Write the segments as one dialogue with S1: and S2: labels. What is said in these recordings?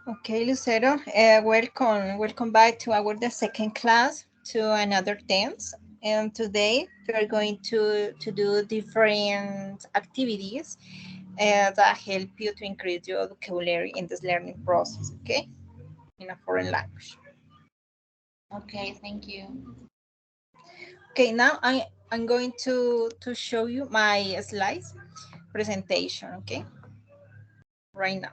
S1: Okay, Lucero, welcome back to our the second class to another dance. And today we are going to do different activities that help you to increase your vocabulary in this learning process, okay, in a foreign language.
S2: Okay, thank you.
S1: Okay, now I'm going to show you my slides presentation, okay, right now.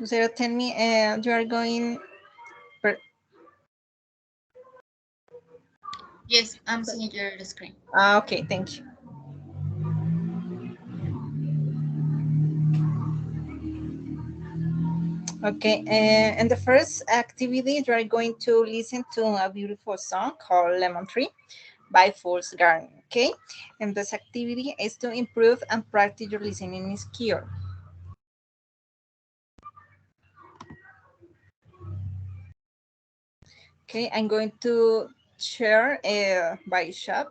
S1: Lucero, tell me, you are going. Per-
S2: Yes, I'm seeing your screen.
S1: okay, thank you. Okay, and the first activity, you are going to listen to a beautiful song called Lemon Tree by Fools Garden. Okay, and this activity is to improve and practice your listening skill. Okay, I'm going to share by chat.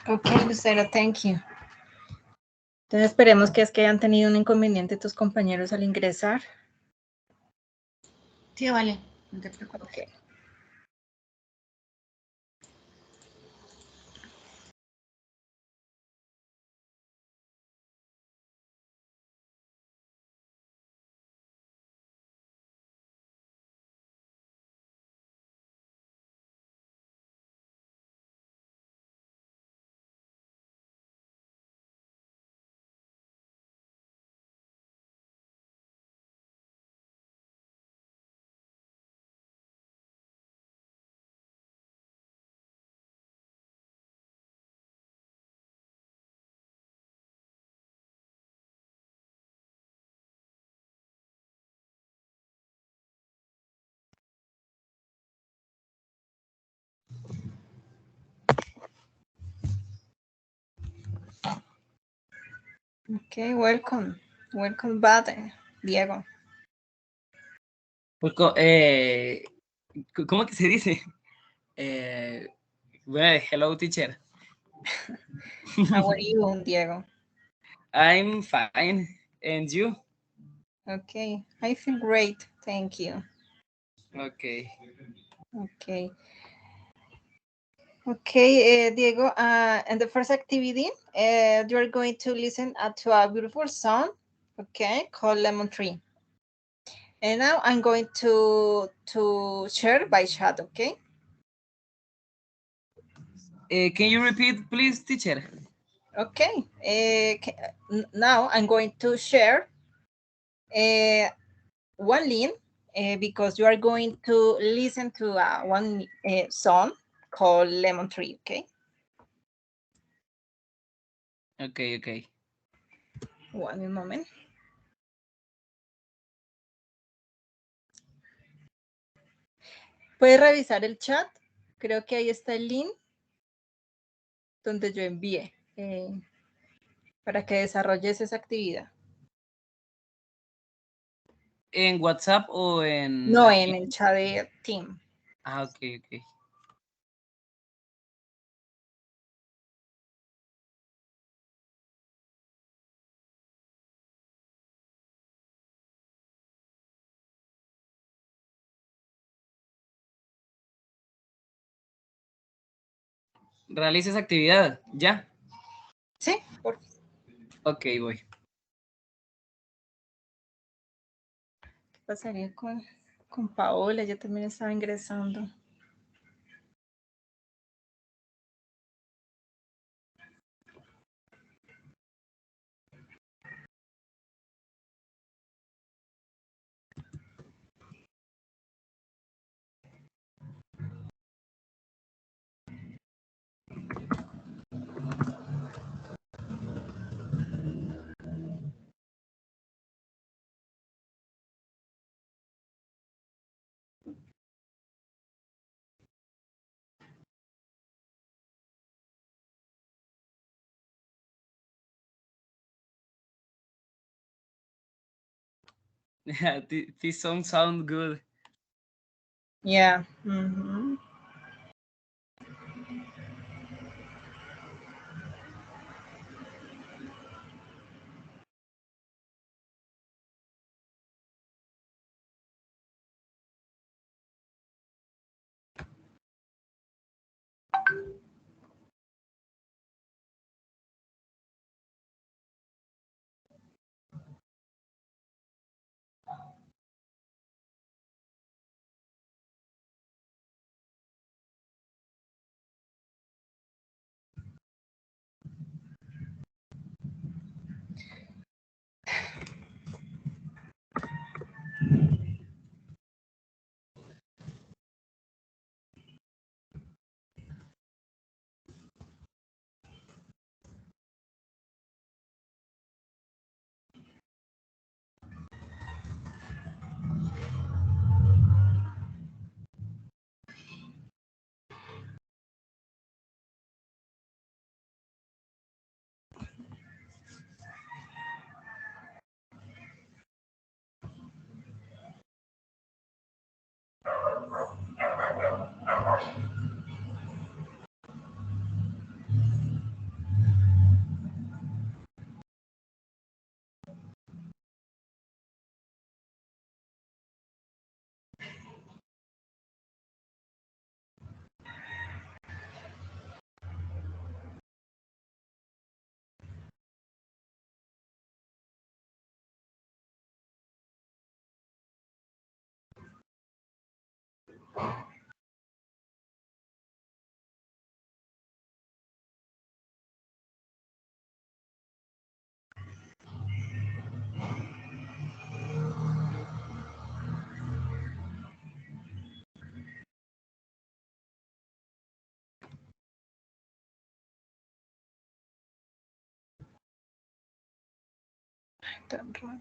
S1: Ok, Lucero, thank you. Entonces esperemos que es que hayan tenido un inconveniente tus compañeros al ingresar.
S2: Sí, vale, no te preocupes.
S1: Ok. Okay, welcome. Welcome back, Diego.
S3: Pues, ¿cómo que se dice? Bueno, hello, teacher.
S1: How are you, Diego?
S3: I'm fine. And you?
S1: Okay, I feel great. Thank you.
S3: Okay.
S1: Okay. Okay, Diego, and the first activity, you are going to listen to a beautiful song, okay, called Lemon Tree. And now I'm going to share by chat, okay?
S3: Can you repeat, please, teacher?
S1: Okay, now I'm going to share one link because you are going to listen to one song called Lemon Tree, okay?
S3: Okay, okay.
S1: One moment. Puedes revisar el chat. Creo que ahí está el link donde yo envié para que desarrolles esa actividad.
S3: ¿En WhatsApp o en...?
S1: No, en el chat de Team.
S3: Ah, ok, ok. Realiza esa actividad, ¿ya?
S1: Sí, por favor.
S3: Ok, voy.
S1: ¿Qué pasaría con Paola? Ella también estaba ingresando.
S3: Yeah, this song sounds good.
S1: Yeah. Mm-hmm. Tan raro.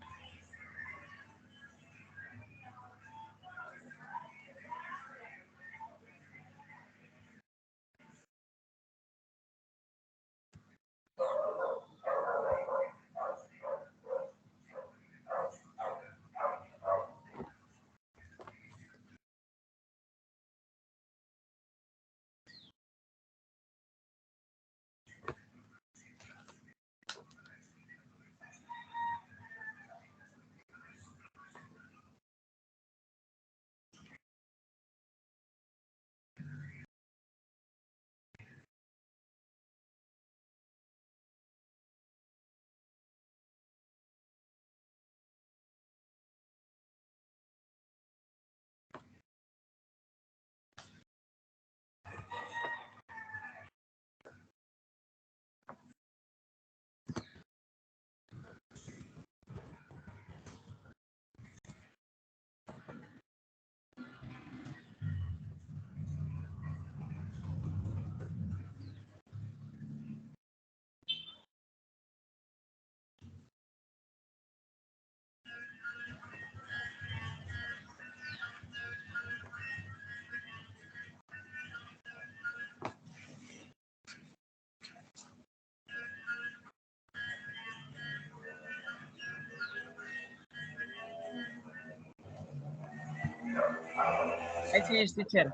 S3: I finished, teacher.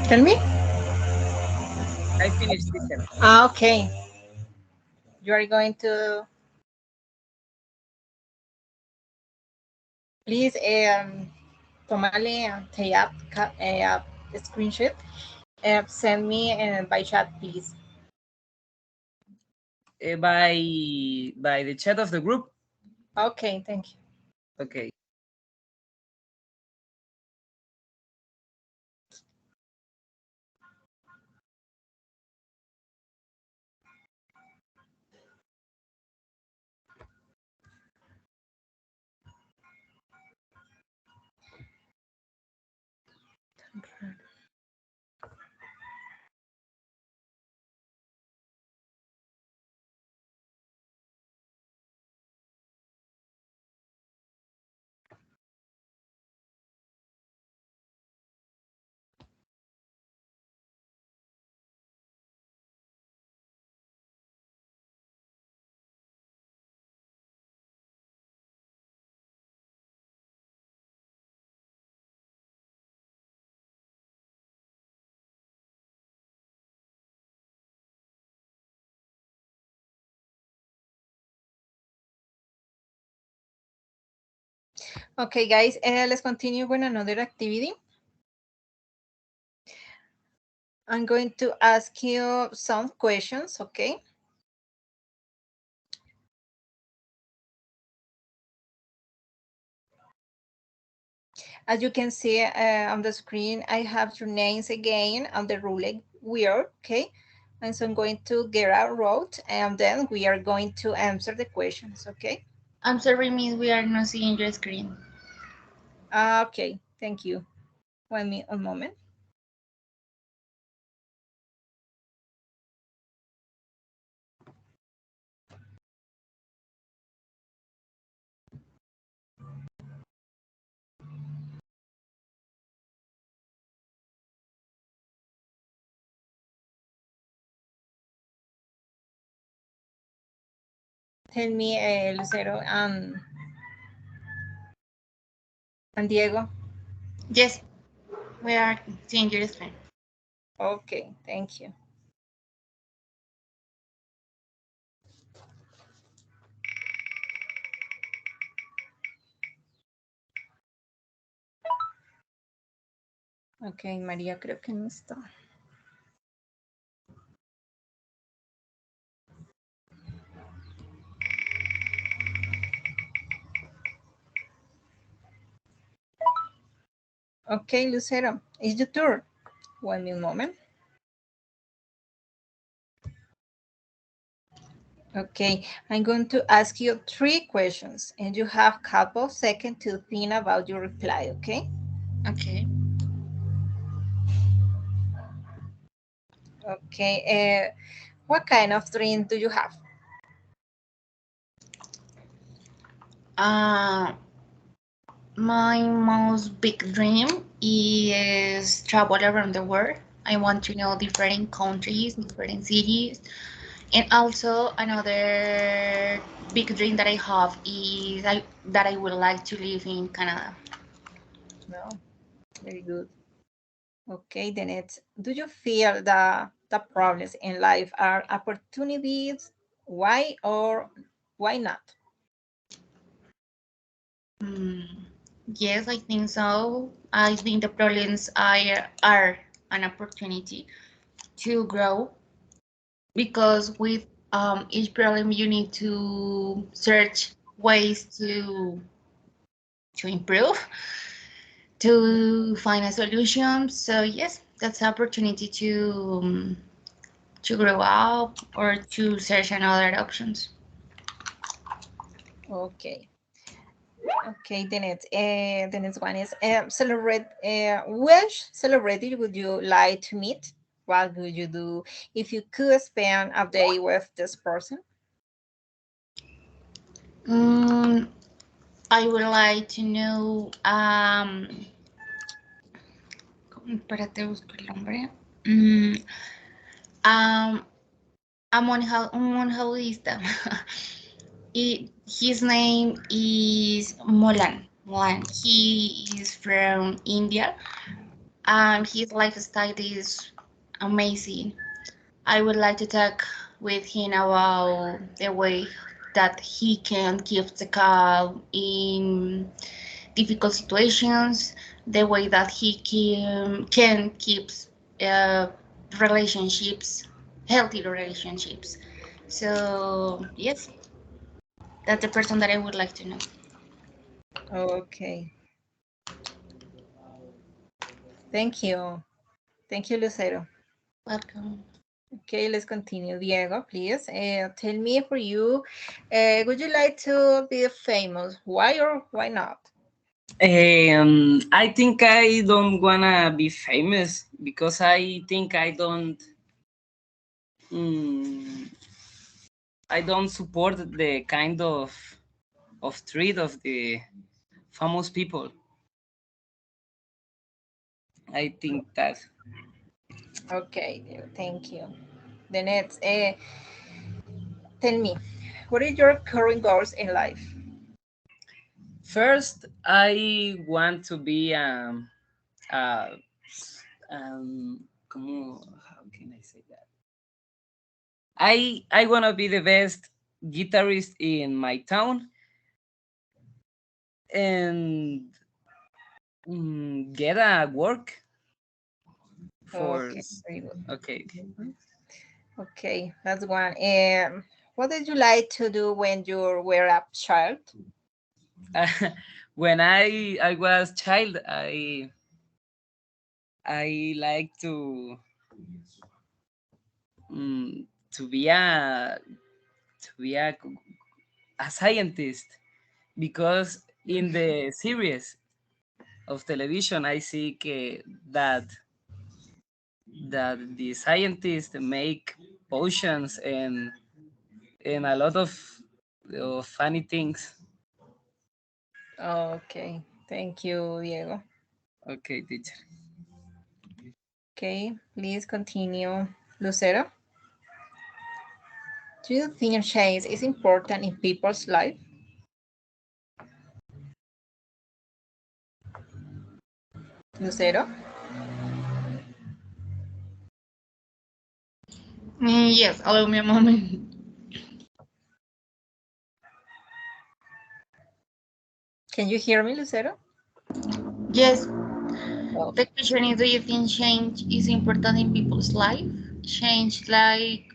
S1: Tell me.
S3: I finished, teacher.
S1: Ah, okay. You are going to please tomale screenshot. Send me by chat, please.
S3: By the chat of the group.
S1: Okay, thank you.
S3: Okay.
S1: Okay, guys, let's continue with another activity. I'm going to ask you some questions, okay? As you can see on the screen, I have your names again on the ruler wheel, okay? And so I'm going to get out road and then we are going to answer the questions, okay?
S2: I'm sorry, Miss, we are not seeing your screen.
S1: Okay, thank you. A moment. Tell me, Lucero and Diego.
S2: Yes, we are seeing your screen.
S1: Okay, thank you. Ok, María creo que no está. Okay, Lucero, it's your turn. One moment. Okay, I'm going to ask you 3 questions and you have a couple seconds to think about your reply, okay?
S2: Okay.
S1: Okay, what kind of dream do you have?
S2: My most big dream is travel around the world. I want to know different countries, different cities. And also another big dream that I have is that I would like to live in Canada.
S1: No, very good. Okay, then it's, do you feel the problems in life are opportunities? Why or why not?
S2: Yes, I think so. I think the problems are an opportunity to grow because with each problem you need to search ways to improve, to find a solution. So yes, that's an opportunity to grow up or to search another options.
S1: Okay. Okay, the next one is which celebrity would you like to meet? What would you do if you could spend a day with this person?
S2: I would like to know espérate, busco el nombre. Um, a monja budista. His name is Molan. Molan. He is from India. His lifestyle is amazing. I would like to talk with him about the way that he can keep the calm in difficult situations, the way that he can keep uh, relationships, healthy relationships. So yes, that's the person that I would like to know.
S1: Okay. Thank you. Thank you, Lucero.
S2: Welcome.
S1: Okay, let's continue. Diego, please. Tell me for you, would you like to be famous? Why or why not?
S3: I think I don't wanna be famous because I think mm, I don't support the kind of treat of the famous people. I think that.
S1: Okay, Diego, thank you. The next, tell me, what are your current goals in life?
S3: First, I want to be how can I say that? I want to be the best guitarist in my town. and get a work for.
S1: Okay, very good.
S3: Okay.
S1: Okay, that's one. What did you like to do when you were a child?
S3: When I was child, I like to be a scientist, because in the series of television I see that the scientists make potions and a lot of funny things.
S1: Okay, thank you, Diego.
S3: Okay, teacher.
S1: Okay, please continue. Lucero, do you think change is important in people's life? Lucero?
S2: Yes, allow me a moment.
S1: Can you hear me, Lucero?
S2: Yes,
S1: Oh.
S2: the question is, do you think change is important in people's life? Change, like,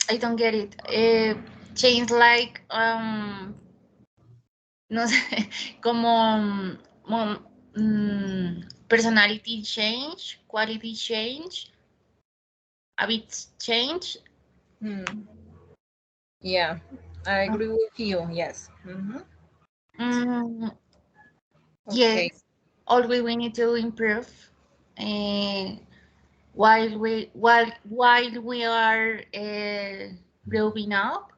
S2: I don't get it. Change, like, no sé, como personality change, quality change, habits change.
S1: Yeah, I agree with you. Yes.
S2: Mm,
S1: Okay.
S2: yes, always we need to improve. Uh, while we are growing up,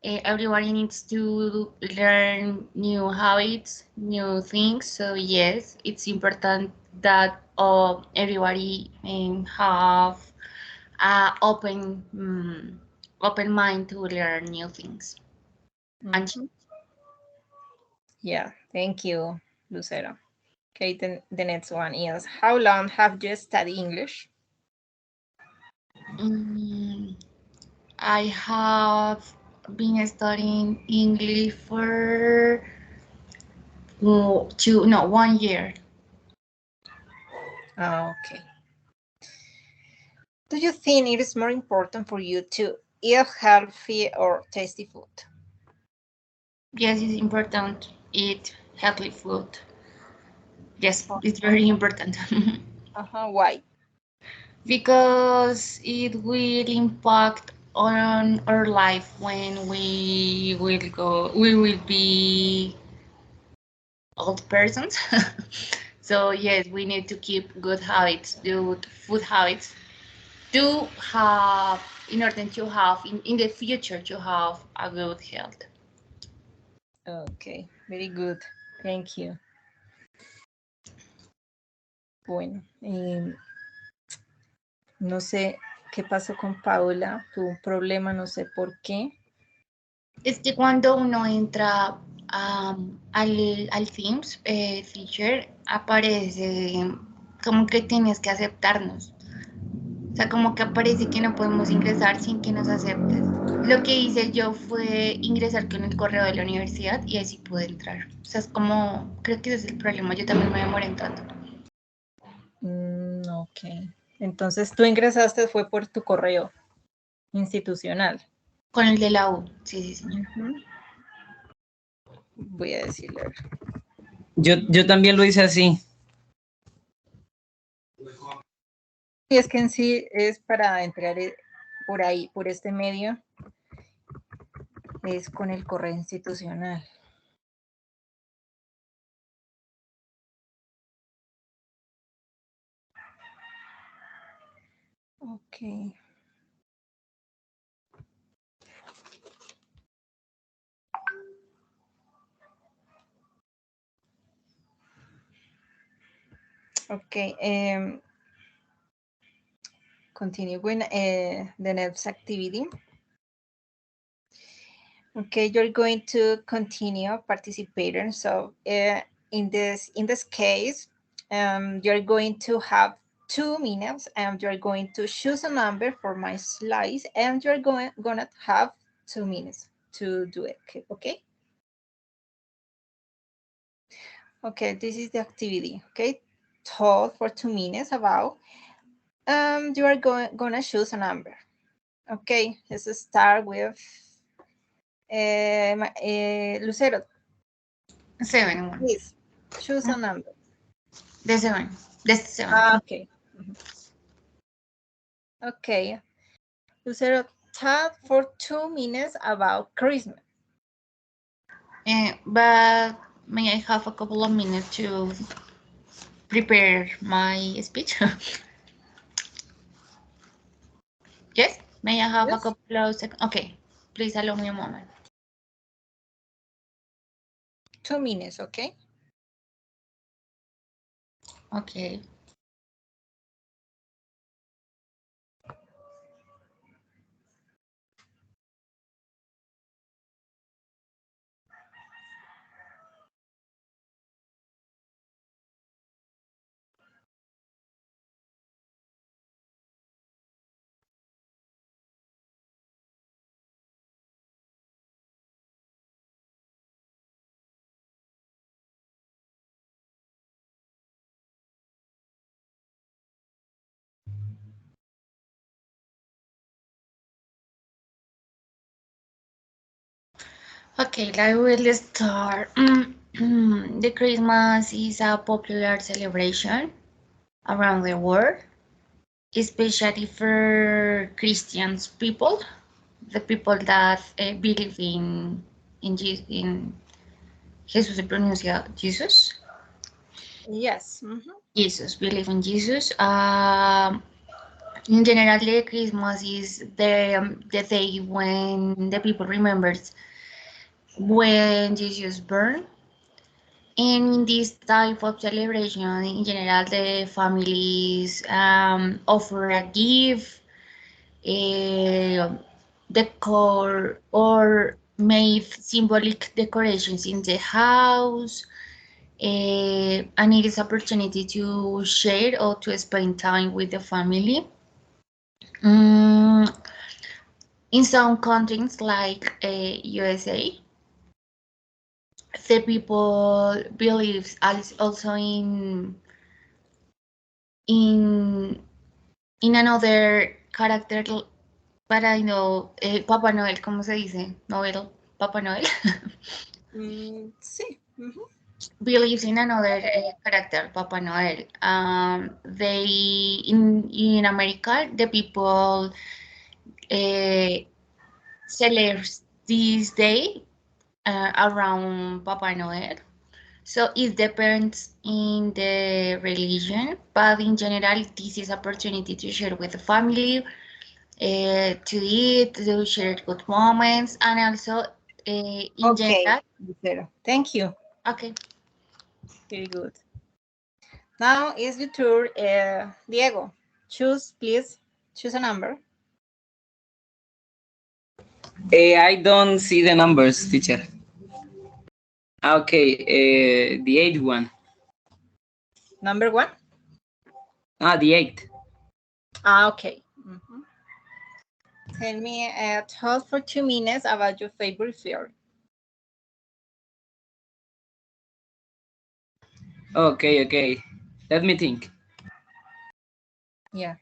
S2: everybody needs to learn new habits, new things. So yes, it's important that everybody have a open mind to learn new things. And
S1: Yeah, thank you, Lucero. Okay, then the next one is, how long have you studied English?
S2: I have been studying English for 1 year.
S1: Okay. Do you think it is more important for you to eat healthy or tasty food?
S2: Yes, it's important to eat healthy food. Yes, it's very important.
S1: Why?
S2: Because it will impact on our life when we will be old persons. So yes, we need to keep good habits, good food habits, to have, in order to have in the future, to have a good health.
S1: Okay, very good. Thank you. Bueno, no sé qué pasó con Paula, tuvo un problema, no sé por qué.
S2: Es que cuando uno entra al Teams feature, aparece como que tienes que aceptarnos. O sea, como que aparece que no podemos ingresar sin que nos aceptes. Lo que hice yo fue ingresar con el correo de la universidad y así pude entrar. O sea, es como, creo que ese es el problema. Yo también me demoré entrando.
S1: Ok. Entonces tú ingresaste fue por tu correo institucional.
S2: Con el de la U, sí, sí, señor.
S1: Voy a decirle.
S3: Yo también lo hice así.
S1: Y es que en sí es para entrar por ahí, por este medio, es con el correo institucional. Ok. Okay. Continue with the next activity. Okay, you're going to continue participating. So in this case, you're going to have 2 minutes, and you're going to choose a number for my slides, and you're gonna have 2 minutes to do it. Okay. Okay, this is the activity. Okay, talk for 2 minutes about. You are gonna choose a number. Okay, let's start with Lucero.
S2: 7.
S1: Please choose a number.
S2: The 7. The 7.
S1: Okay. Okay, Lucero, talk for 2 minutes about Christmas.
S2: But may I have a couple of minutes to prepare my speech? Yes? May I have a
S1: Yes.
S2: couple of seconds? Okay, please allow me a moment.
S1: 2 minutes, okay?
S2: Okay. Okay, I will start. The Christmas is a popular celebration around the world, especially for Christians people, the people that believe in Jesus se pronuncia Jesus.
S1: Yes.
S2: Jesus, believe in Jesus. In general, the Christmas is the day when the people remembers when Jesus burned. And in this type of celebration, in general, the families offer a gift, uh, decor, or made symbolic decorations in the house. And it is opportunity to share or to spend time with the family. Mm, in some countries like USA, the people believes also in another character, but I know Papa Noel, ¿cómo se dice? Noel, Papa Noel.
S1: Sí.
S2: Believes in another character, Papa Noel. They in America, the people uh, celebrate this day around Papa Noel. So it depends in the religion, but in general, this is opportunity to share with the family, to eat, to share good moments, and also in
S1: Okay,
S2: general.
S1: Lucero. Thank you.
S2: Okay.
S1: Very good. Now is your turn, Diego. Choose, please. Choose a number.
S3: I don't see the numbers, teacher. Okay, the eighth one.
S1: Number 1?
S3: The eighth.
S1: Okay. Tell me, talk for 2 minutes about your favorite film.
S3: Okay. Let me think.
S1: Yeah.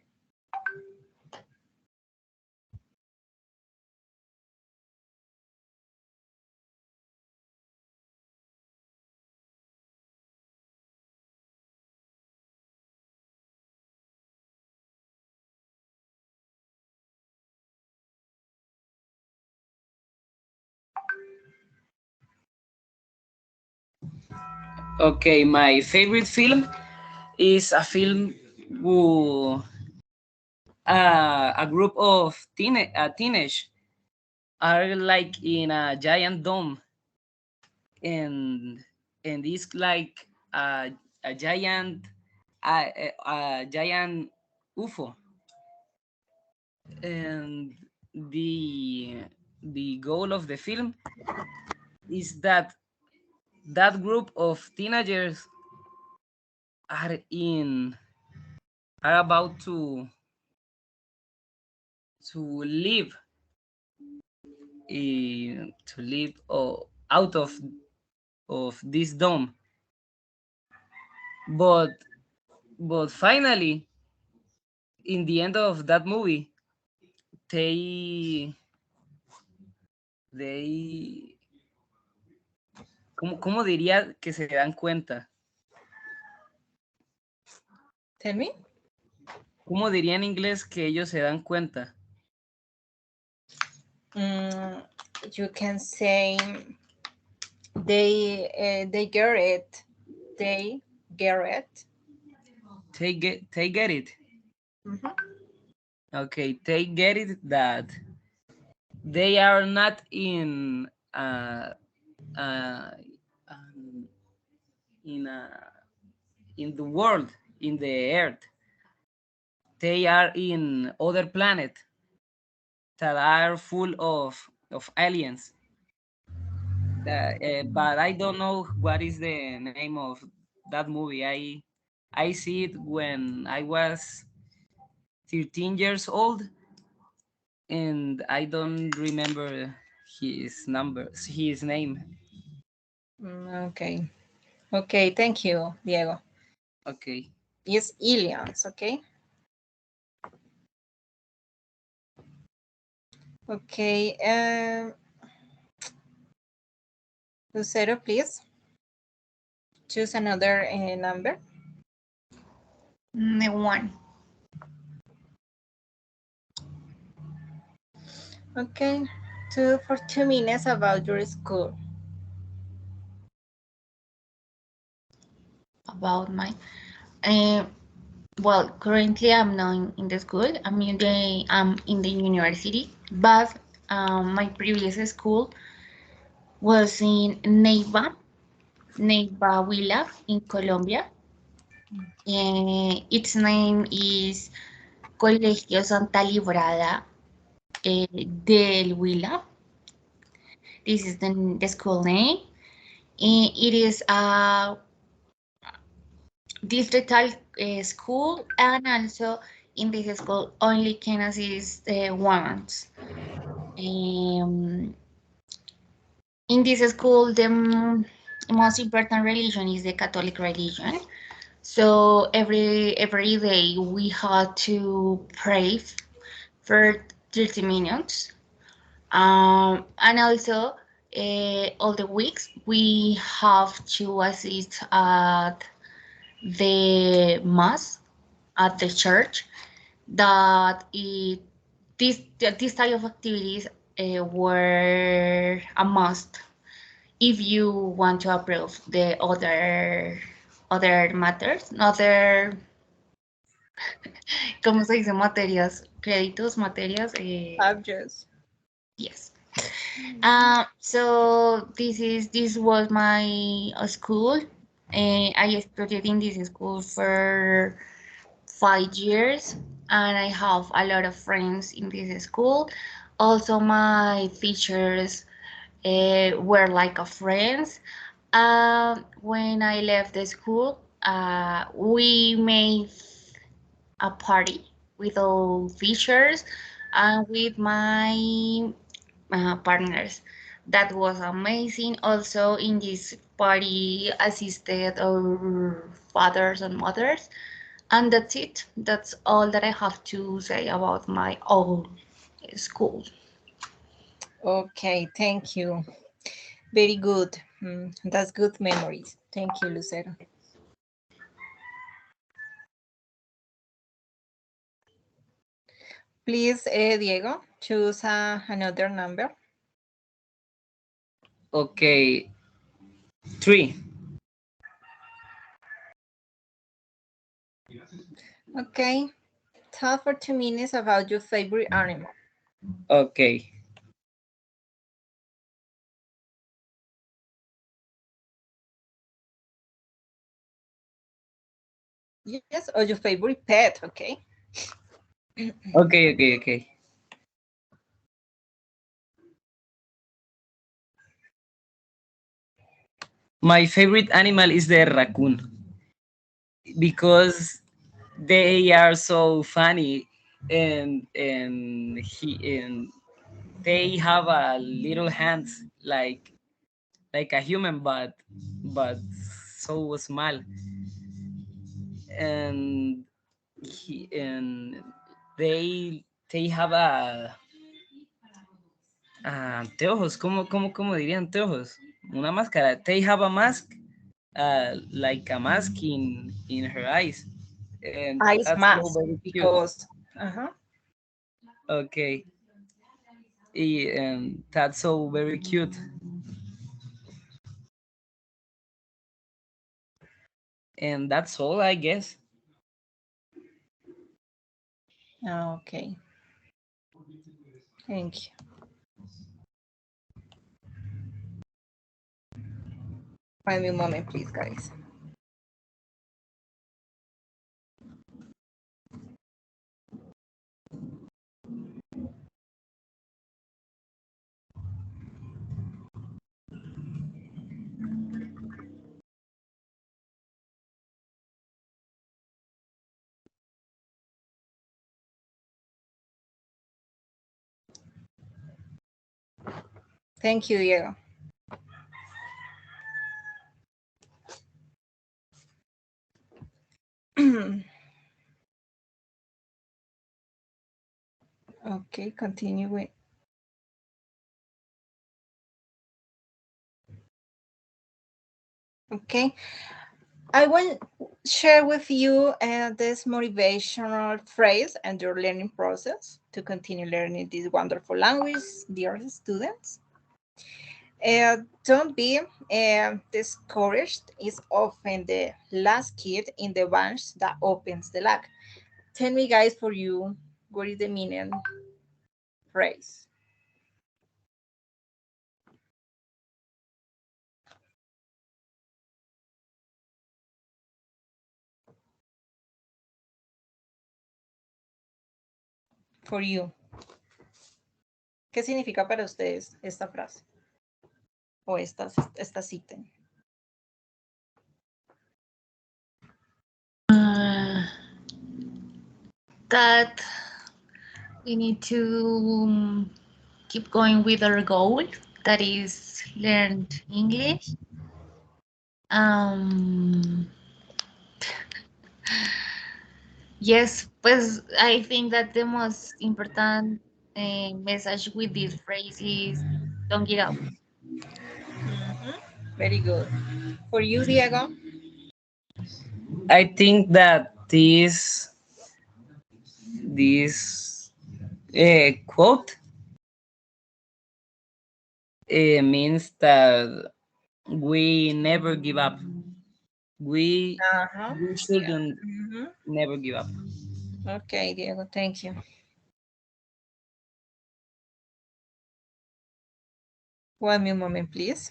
S3: Okay, my favorite film is a film who a group of teenage are like in a giant dome, and it's like a giant a giant UFO, and the goal of the film is that group of teenagers are in are about to live to live out of this dome, but finally, in the end of that movie, they they ¿cómo diría que se dan cuenta?
S1: Tell me.
S3: ¿Cómo diría en inglés que ellos se dan cuenta?
S1: You can say they get it. They get it.
S3: They get it.
S1: Mhm.
S3: Okay, they get it that they are not uh, um, in in the world, in the earth. They are in other planet that are full of aliens. But I don't know what is the name of that movie. I see it when I was 13 years old, and I don't remember his name.
S1: Okay. Okay. Thank you, Diego.
S3: Okay.
S1: It's aliens. Okay. Okay. Lucero, please choose another number.
S2: One.
S1: Okay. For 2 minutes about your school.
S2: About my well, currently I'm not in the school. I'm in the university, but my previous school was in Neiva Huila in Colombia. Its name is Colegio Santa Librada del Huila. This is the school name. It is a distrital school, and also in this school only can assist once. In this school, the most important religion is the Catholic religion. So every day we had to pray for 30 minutes. And also, all the weeks we have to assist at the mass at the church. That it this type of activities were a must if you want to approve the other matters, other, ¿cómo se dice? Materias, créditos, materias.
S1: Subjects.
S2: Yes. So this was my school. I studied in this school for 5 years, and I have a lot of friends in this school. Also, my teachers were like a friends. When I left the school, we made a party with all teachers and with my partners. That was amazing. Also, in this party, assisted our fathers and mothers. And that's it. That's all that I have to say about my old school.
S1: Okay. Thank you. Very good. That's good memories. Thank you, Lucero. Please, Diego, choose another number.
S3: Okay. 3.
S1: Okay. Talk for 2 minutes about your favorite animal.
S3: Okay.
S1: Yes, or your favorite pet, okay?
S3: Okay. My favorite animal is the raccoon because they are so funny, and they have a little hands like a human, but so small. and and they have a anteojos. ¿Cómo dirían anteojos? Una máscara. They have a mask, like a mask in her eyes, and
S1: Ice
S3: that's so
S1: mask
S3: very cute.
S1: because uh-huh.
S3: Okay, and that's so very cute. And that's all, I guess.
S1: Okay. Thank you. Find me a moment, please, guys. Thank you, Diego. Okay, continue with. Okay, I will share with you this motivational phrase and your learning process to continue learning this wonderful language, dear students. Don't be discouraged is often the last kid in the bunch that opens the lock. Tell me, guys, for you, what is the meaning phrase? For you. ¿Qué significa para ustedes esta frase? O esta cita.
S2: That we need to keep going with our goal, that is learn English. Yes, pues I think that the most important message with this phrase is don't give up.
S1: Very good. For you, Diego?
S3: I think that this quote means that we never give up. We
S1: Uh-huh.
S3: we
S1: Yeah.
S3: shouldn't never give up.
S1: Okay, Diego, thank you. One moment, please.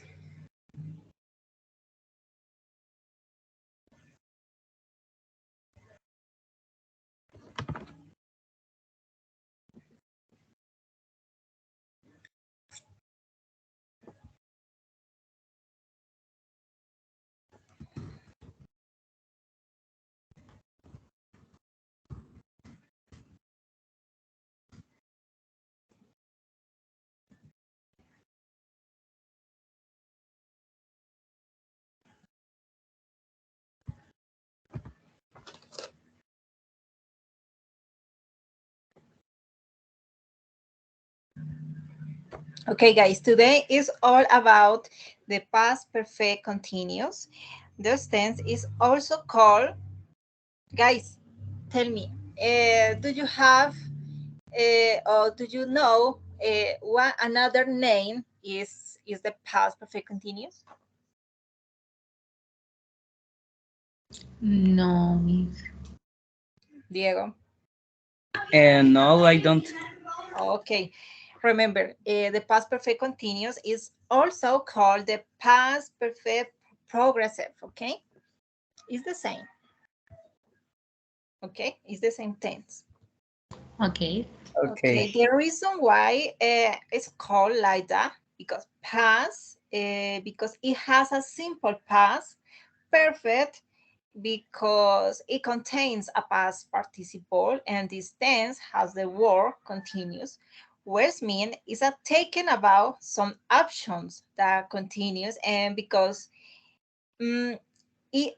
S1: Okay, guys, today is all about the past perfect continuous. This tense is also called, guys, tell me, do you have or do you know what another name is the past perfect continuous?
S2: No, miss.
S1: Diego?
S3: And no, I don't.
S1: Okay. Remember, the past perfect continuous is also called the past perfect progressive, okay? It's the same. Okay, it's the same tense.
S2: Okay.
S1: Okay, the reason why it's called like that, because past, because it has a simple past, perfect, because it contains a past participle, and this tense has the word continuous, which means it's a taken about some actions that continues, and because it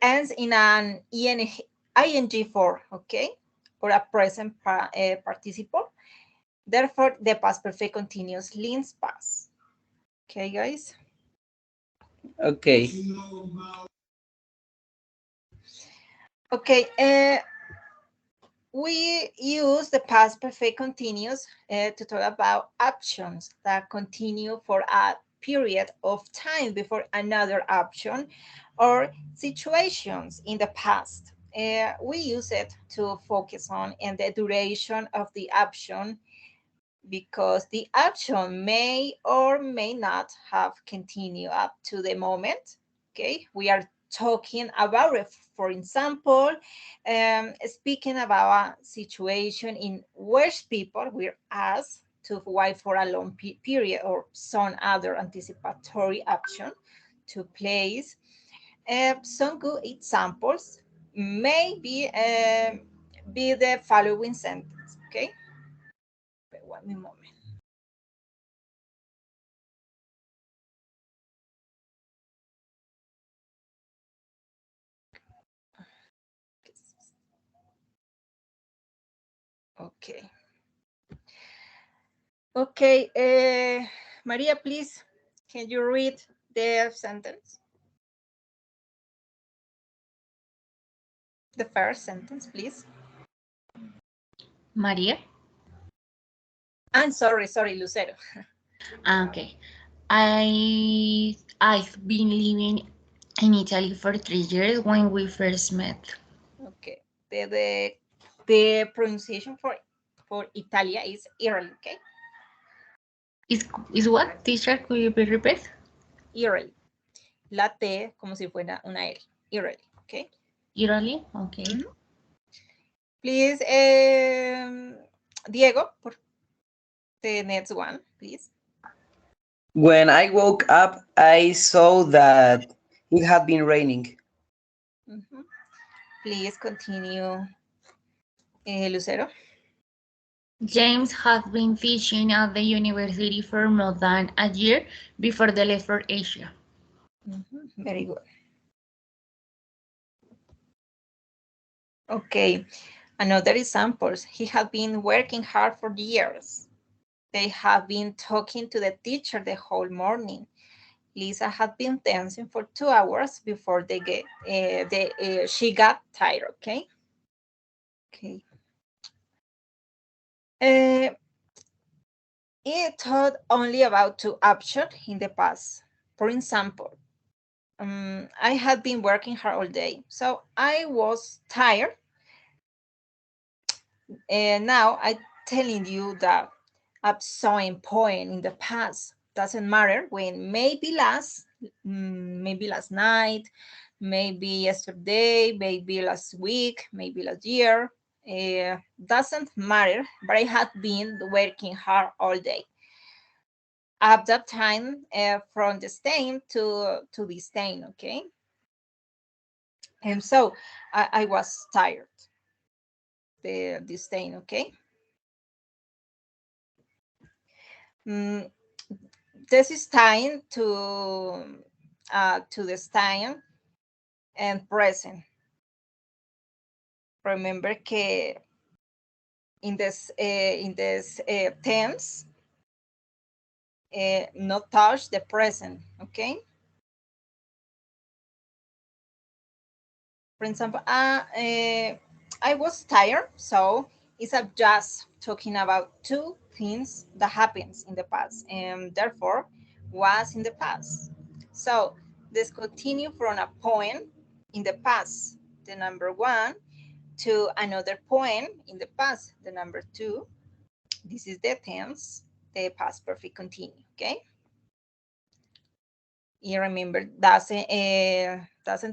S1: ends in an ing form, okay, or a present participle. Therefore, the past perfect continuous leans past. Okay, guys.
S3: Okay.
S1: Okay. We use the past perfect continuous to talk about actions that continue for a period of time before another action or situations in the past. We use it to focus on and the duration of the action because the action may or may not have continued up to the moment. Okay, we are talking about it. For example, speaking about a situation in which people were asked to wait for a long period or some other anticipatory action to place. Some good examples may be the following sentence. Okay, one moment. Okay. Okay, Maria, please, can you read the sentence? The first sentence, please.
S2: Maria?
S1: I'm sorry, Lucero.
S2: Okay. I've been living in Italy for 3 years when we first met.
S1: Okay, the pronunciation for Italia is Italy, okay?
S2: Is what, teacher? Could you repeat?
S1: Italy. La T como si fuera una L. Italy, okay?
S2: Italy? Okay.
S1: Mm -hmm. Please, Diego, por the next one, please.
S3: When I woke up, I saw that it had been raining.
S1: Mm -hmm. Please continue, Lucero.
S2: James had been teaching at the university for more than a year before they left for Asia.
S1: Very good. Okay, another examples. He had been working hard for years. They have been talking to the teacher the whole morning. Lisa had been dancing for 2 hours before she got tired, okay? Okay. It thought only about 2 options in the past. For example, I had been working hard all day, so I was tired. And now I'm telling you that at some point in the past, doesn't matter when, maybe last night, maybe yesterday, maybe last week, maybe last year, doesn't matter, but I had been working hard all day. At that time, from the stain to the stain, okay? And so I was tired, the stain, okay? This is time to the time and present. Remember que in this tense, not touch the present, okay? For example, I was tired, so it's just talking about 2 things that happens in the past and therefore was in the past. So let's continue from a point in the past, the number 1, to another point in the past, the number 2. This is the tense, the past perfect continue, okay? You remember, doesn't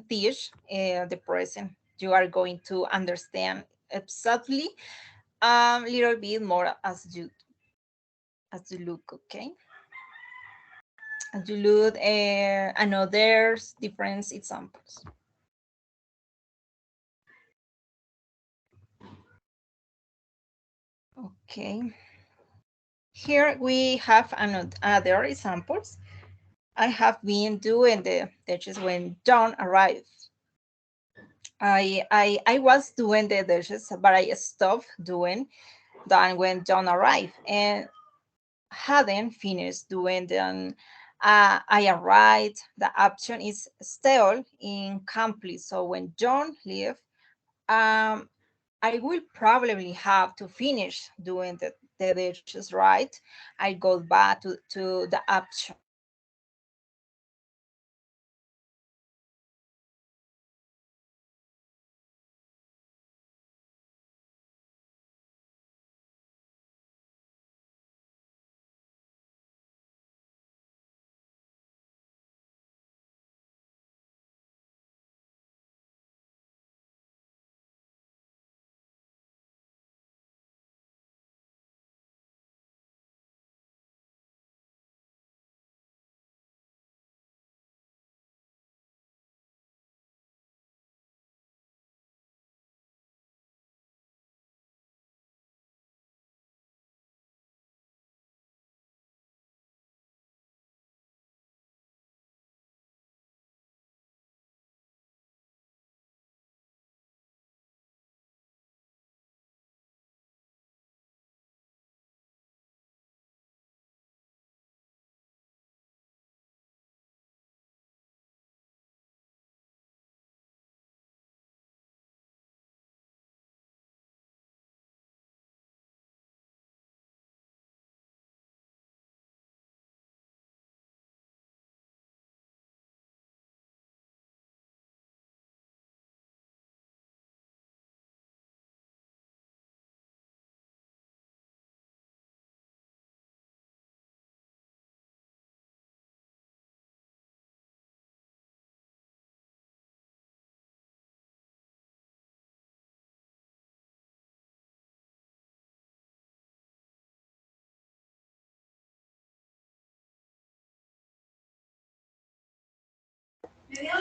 S1: teach the present. You are going to understand exactly a little bit more as you look, okay? As you look another different examples. Okay. Here we have other examples. I have been doing the dishes when John arrived. I was doing the dishes, but I stopped doing them when John arrived and hadn't finished doing them. I arrived. The option is still incomplete. So when John leaves, um, I will probably have to finish doing the dishes, right? I go back to the option.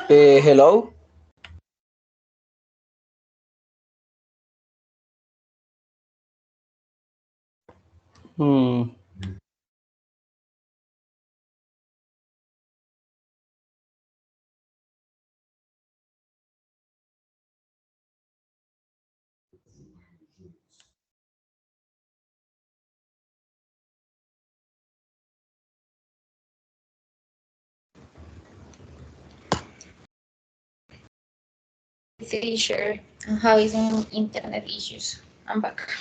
S4: Hello. Hmm.
S2: Fisher. I'm having internet issues. I'm back.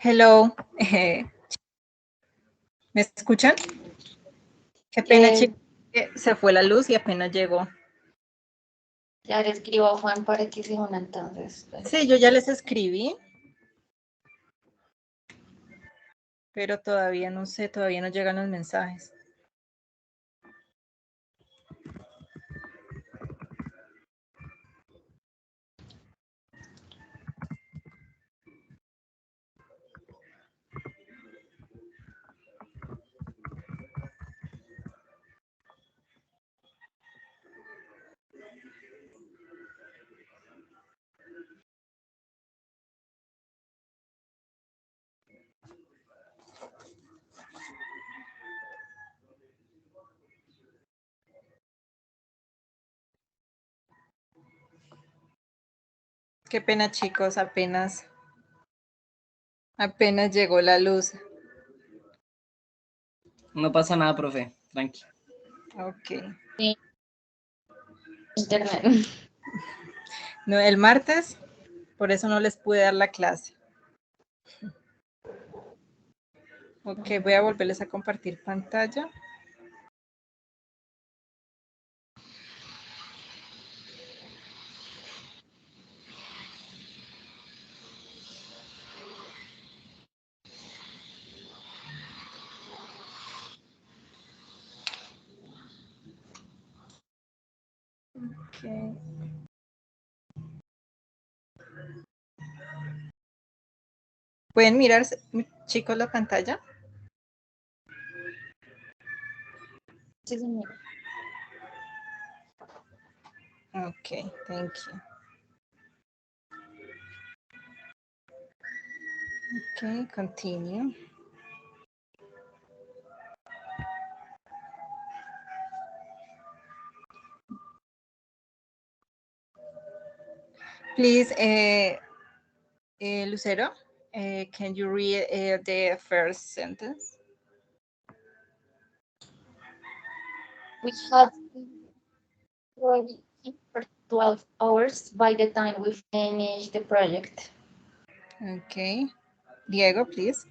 S1: Hello. ¿Me escuchan? Qué pena,
S2: Yes,
S1: chicos. Se fue la luz y apenas llegó.
S2: ya le escribo a Juan para que se una entonces.
S1: Sí, yo ya les escribí. Pero todavía no sé, todavía no llegan los mensajes. Qué pena, chicos, apenas llegó la luz.
S3: No pasa nada, profe. Tranqui.
S1: Ok.
S2: Internet.
S1: No, el martes, por eso no les pude dar la clase. Ok, voy a volverles a compartir pantalla. Ok. ¿Pueden mirar, chicos, la pantalla?
S2: Sí, señor.
S1: Ok, thank you. Okay, continue. Please, Lucero, can you read the first sentence?
S2: We had already for 12 hours by the time we finish the project.
S1: Okay. Diego, please.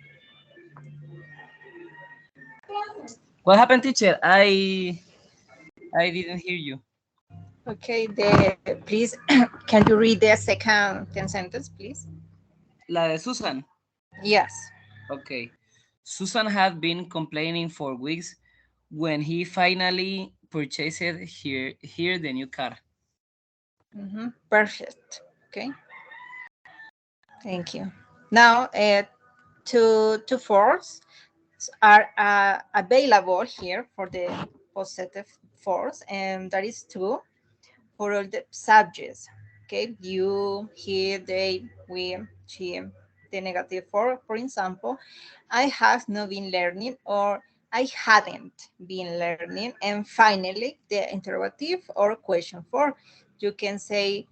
S3: What happened, teacher? I didn't hear you.
S1: Okay, please, can you read the second sentence, please?
S3: La de Susan.
S1: Yes.
S3: Okay. Susan had been complaining for weeks when he finally purchased here the new car.
S1: Perfect. Okay. Thank you. Now, two forms are available here for the possessive forms, and that is two for all the subjects. Okay, you, he, they, we, she, the negative form. For example, I have not been learning, or I hadn't been learning. And finally, the interrogative or question form. You can say,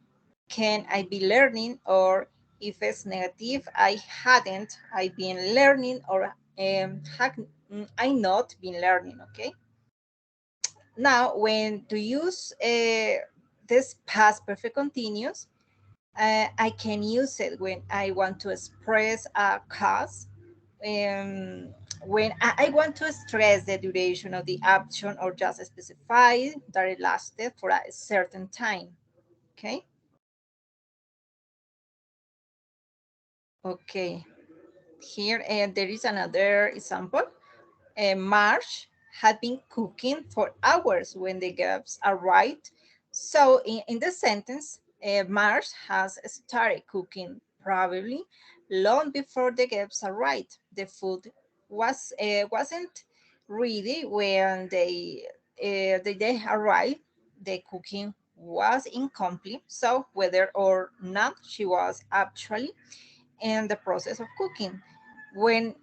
S1: can I be learning? Or if it's negative, I hadn't I been learning, or had I not been learning, okay? Now, when to use this past perfect continuous, I can use it when I want to express a cause, when I want to stress the duration of the action, or just specify that it lasted for a certain time, okay? Okay, here there is another example. Marsh had been cooking for hours when the guests arrived. So in the sentence, Marsh has started cooking probably long before the guests arrived. The food wasn't ready when they arrived. The cooking was incomplete. So whether or not she was actually in the process of cooking. When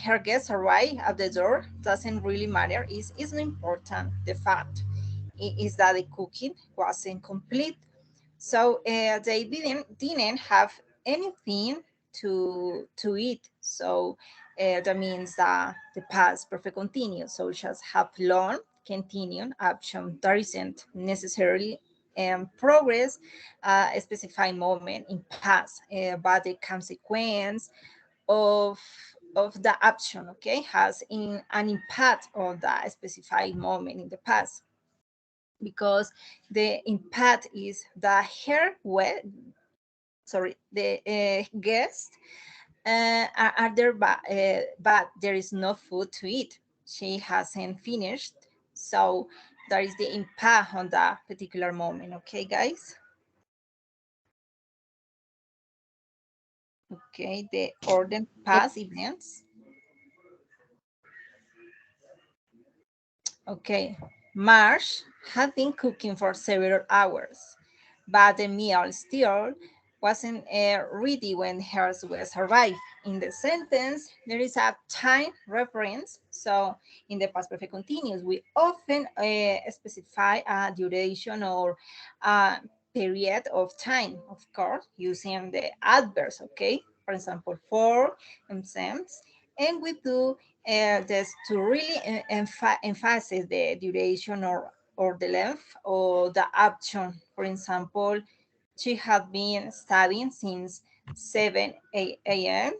S1: her guests arrive at the door, doesn't really matter. Isn't important. The fact is that the cooking wasn't complete, so they didn't have anything to eat. So that means that the past perfect continuous, so just have learned continuing action that isn't necessarily progress, a specified moment in past, but the consequence of the action, okay, has an impact on the specified moment in the past, because the impact is the the guest are there, but there is no food to eat. She hasn't finished, so there is the impact on that particular moment. Okay, guys. Okay, the ordered past events. Okay, Marsh had been cooking for several hours, but the meal still wasn't ready when hers was arrived. In the sentence, there is a time reference. So in the past perfect continuous, we often specify a duration or a period of time, of course, using the adverbs, okay? For example, for and since. And we do this to really emphasize the duration or the length or the action. For example, she had been studying since 7 a.m.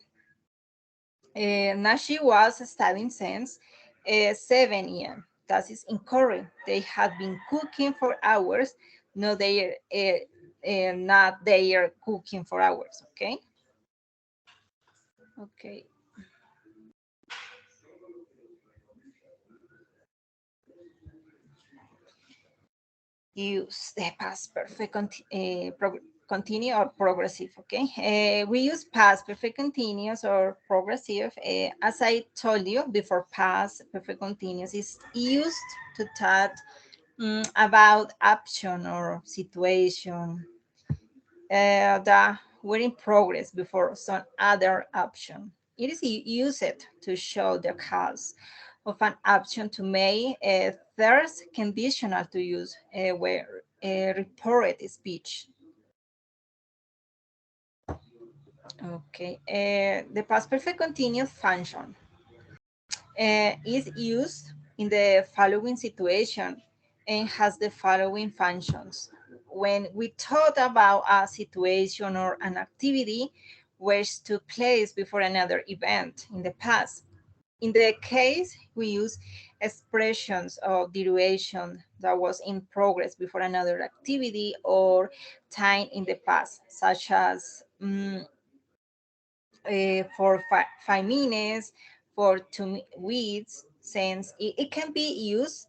S1: Now she was studying since 7 a.m. That is incorrect. They had been cooking for hours, not they are cooking for hours, okay? Okay. Use the past perfect continue or progressive, okay? We use past perfect continuous or progressive. As I told you before, past perfect continuous is used to talk about action or situation that were in progress before some other action. It is used to show the cause of an action to make a third conditional to use where reported speech. Okay, the past perfect continuous function is used in the following situation and has the following functions. When we talk about a situation or an activity which took place before another event in the past, in the case we use expressions of duration that was in progress before another activity or time in the past, such as for 5 minutes, for 2 weeks, since it can be used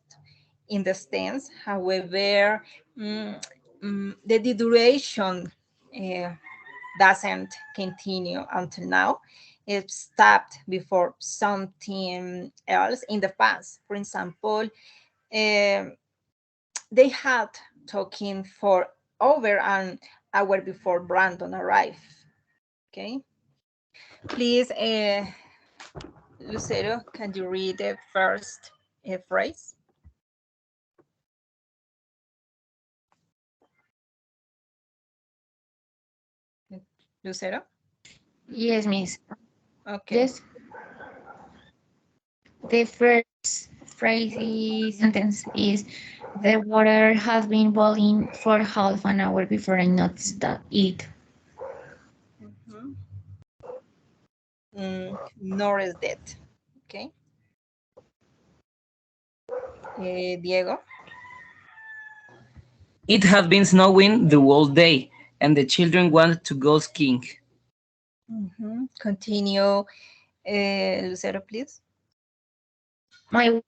S1: in the tense. However, the duration doesn't continue until now. It stopped before something else in the past. For example, they had talking for over an hour before Brandon arrived. Okay. Please, Lucero, can you read the first phrase? Lucero?
S2: Yes, Miss.
S1: Okay.
S2: This the first phrase sentence is the water has been boiling for half an hour before I noticed that it.
S1: Nor is dead. Okay. Diego?
S3: It had been snowing the whole day, and the children wanted to go skiing.
S1: Continue, Lucero, please.
S2: My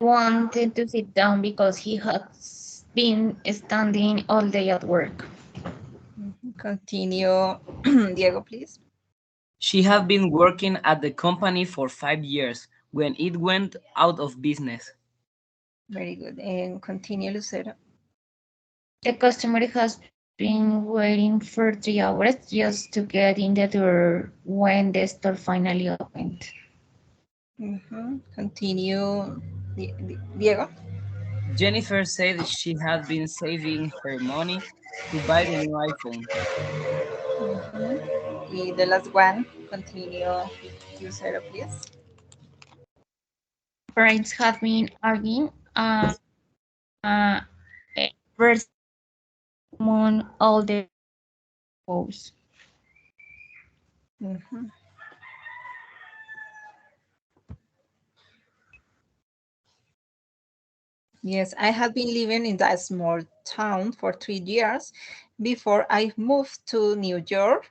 S2: wanted to sit down because he has been standing all day at work.
S1: Continue, Diego, please.
S3: She had been working at the company for 5 years when it went out of business.
S1: Very good. And continue, Lucero.
S2: The customer has been waiting for 3 hours just to get in the door when the store finally opened.
S1: Continue, Diego.
S3: Jennifer said she had been saving her money to buy the new iPhone.
S1: The last one, continue, Lucero, please.
S2: Parents have been arguing. First among all the roles.
S1: Mhm. Yes, I had been living in that small town for 3 years before I moved to New York.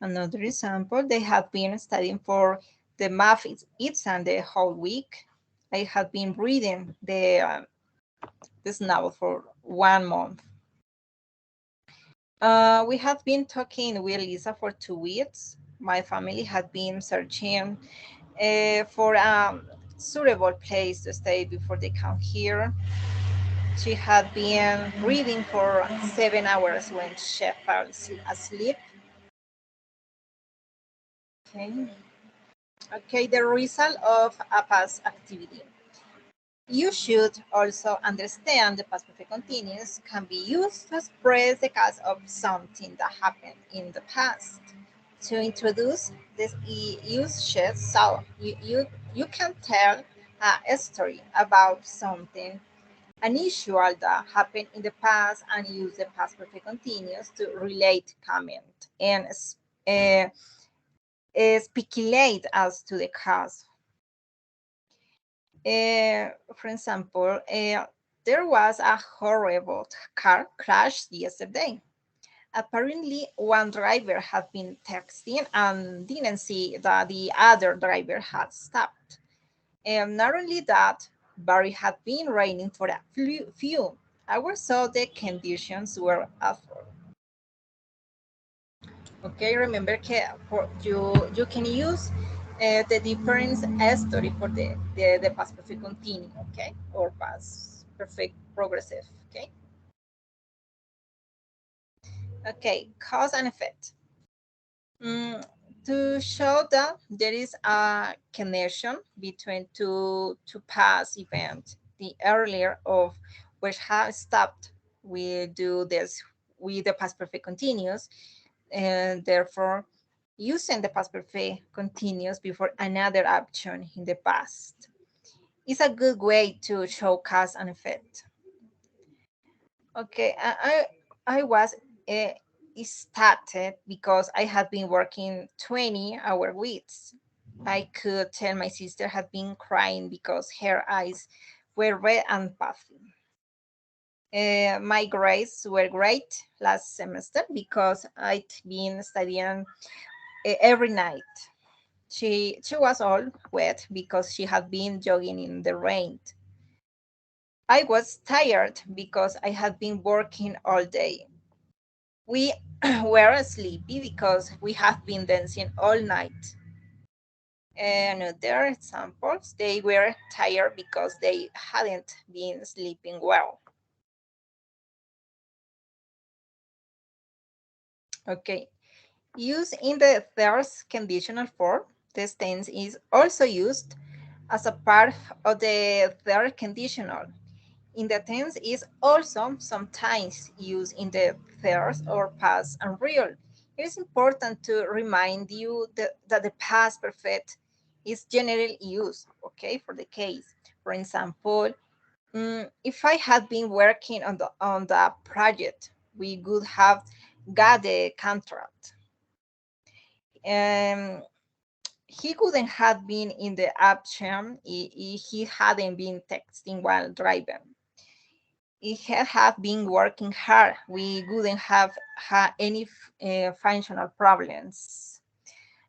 S1: Another example, they have been studying for the math exam the whole week. I have been reading this novel for 1 month. We have been talking with Lisa for 2 weeks. My family had been searching for a suitable place to stay before they come here. She had been reading for 7 hours when she fell asleep. Okay. Okay, the result of a past activity. You should also understand the past perfect continuous can be used to express the cause of something that happened in the past. To introduce this usage, so you can tell a story about something unusual that happened in the past and use the past perfect continuous to relate comment and uh, speculate as to the cause. For example, there was a horrible car crash yesterday. Apparently, one driver had been texting and didn't see that the other driver had stopped. And not only that, Barry had been raining for a few hours, so the conditions were awful. Okay, remember for you can use the different story for the past perfect continuous, okay, or past perfect progressive, okay. Okay, cause and effect. Mm, to show that there is a connection between two past events, the earlier of which have stopped, we do this with the past perfect continuous, and therefore using the past perfect continuous before another action in the past is a good way to show cause and effect. Okay, I was uh, started because I had been working 20-hour weeks. I could tell my sister had been crying because her eyes were red and puffy. My grades were great last semester because I'd been studying every night. She was all wet because she had been jogging in the rain. I was tired because I had been working all day. We were sleepy because we had been dancing all night. And other examples, they were tired because they hadn't been sleeping well. Okay, use in the third conditional form, this tense is also used as a part of the third conditional. In the tense is also sometimes used in the third or past and real. It is important to remind you that the past perfect is generally used, okay, for the case. For example, if I had been working on the project, we would have got the contract. Um, he couldn't have been in the action if he hadn't been texting while driving. If he had been working hard, we wouldn't have had any functional problems.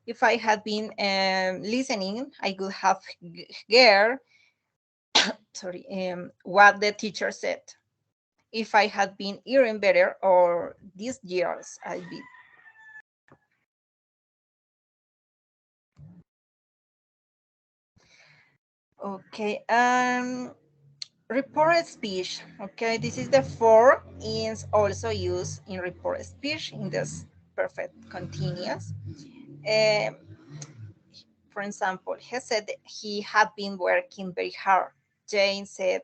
S1: If I had been listening, I could have heard, sorry, what the teacher said. If I had been hearing better, or these years I'd be. Okay, reported speech. Okay, this is the form is also used in reported speech in this perfect continuous. Um, for example, he said that he had been working very hard. Jane said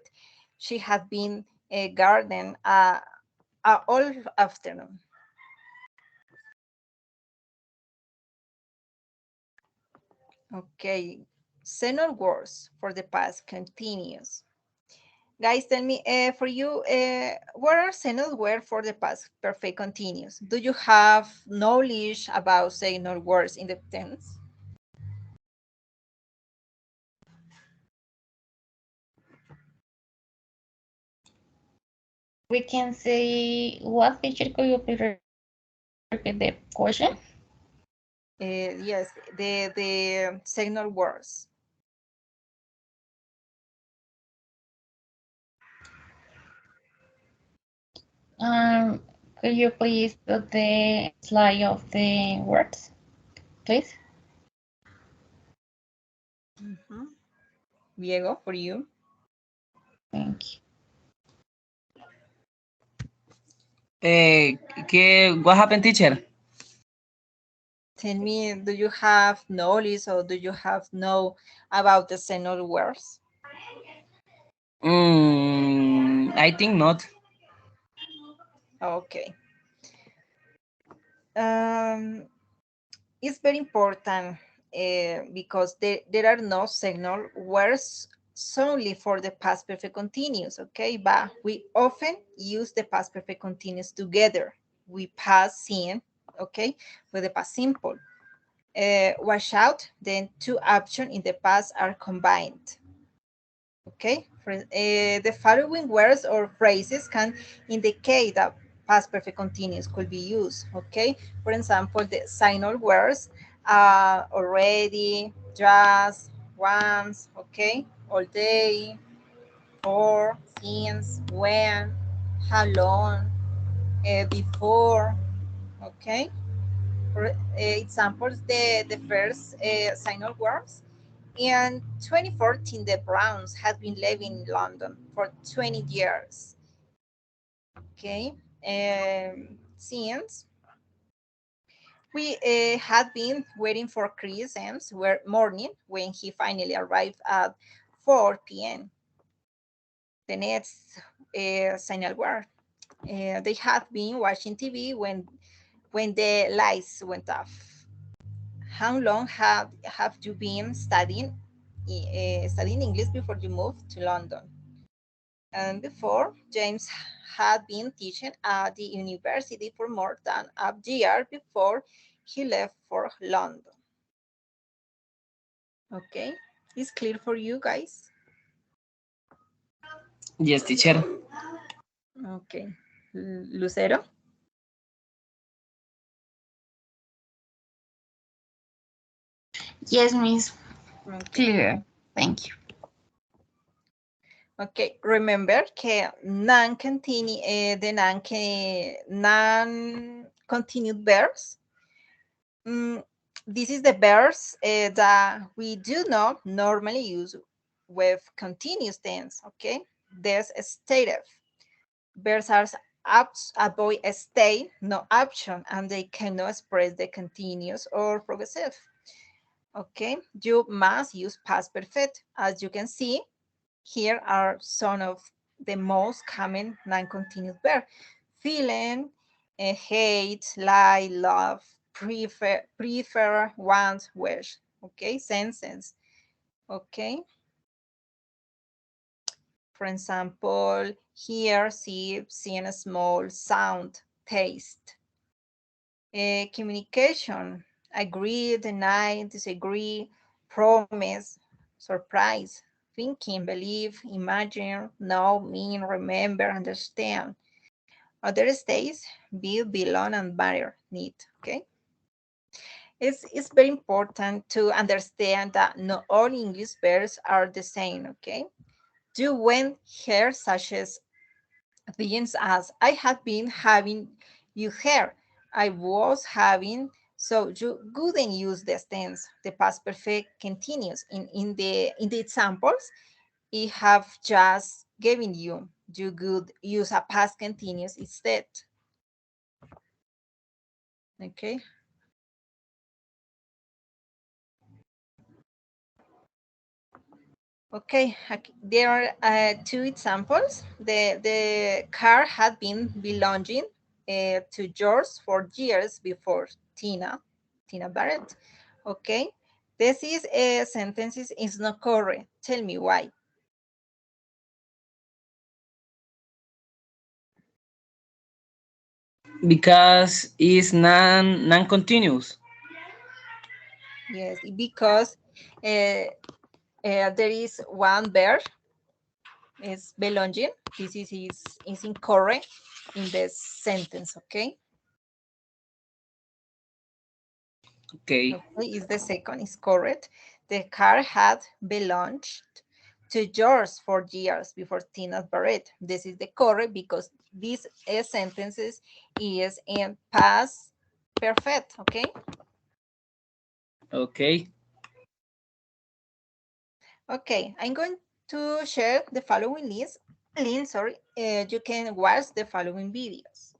S1: she had been a garden all afternoon. Okay, Xenon words for the past continuous. Guys, tell me, for you, what are signal words for the past perfect continuous? Do you have knowledge about signal words in the tense?
S2: We can say, what teacher, could you please repeat the question?
S1: Yes, the signal words.
S2: Could you please put the slide of the words, please?
S1: Diego, for you.
S2: Thank you.
S3: What happened, teacher?
S1: Tell me, do you have knowledge or do you have know about the signal words?
S3: I think not.
S1: Okay. It's very important because there are no signal words solely for the past perfect continuous, okay? But we often use the past perfect continuous together. We past seen, okay, with the past simple. Watch out, then two options in the past are combined. Okay, the following words or phrases can indicate that past perfect continuous could be used. Okay, for example, the signal words already, just, once, okay, all day, for, since, when, how long, before, okay. For examples, the first signal words. In 2014, the Browns had been living in London for 20 years. Okay, since we had been waiting for Chris Ems morning when he finally arrived at 4 p.m. The next signal word. They had been watching TV when the lights went off. How long have you been studying English before you moved to London? And before, James had been teaching at the university for more than a year before he left for London. Okay, it's clear for you guys?
S3: Yes, teacher.
S1: Okay, Lucero?
S2: Yes, Miss.
S1: Okay.
S2: Clear. Thank you.
S1: Okay, remember que the non-continued verbs. This is the verbs that we do not normally use with continuous tense, okay? There's a stative. Verbs are avoid a state, no option, and they cannot express the continuous or progressive. Okay, you must use past perfect. As you can see, here are some of the most common non-continuous verbs. Feeling, hate, like, love, prefer, want, wish. Okay, senses. Okay. For example, hear, see, seeing a small, sound, taste. Communication, agree, deny, disagree, promise, surprise, thinking, believe, imagine, know, mean, remember, understand. Other states, be, belong, and matter, need, okay? It's very important to understand that not all English verbs are the same, okay? Do, when, here, such as things as I have been having you here, I was having, so you couldn't use the tense, the past perfect continuous. In the examples, it have just given you. You could use a past continuous instead. Okay. Okay, there are two examples. The car had been belonging to George for years before Tina Barrett. Okay, this is a sentence is not correct. Tell me why.
S3: Because it's non-continuous.
S1: Yes, because there is one verb is belonging. This is incorrect in this sentence, okay?
S3: Okay.
S1: Okay, is the second is correct. The car had belonged to George for years before Tina's birth. This is the correct because these sentences is in past perfect, okay?
S3: Okay.
S1: Okay, I'm going to share the following link, sorry. You can watch the following videos.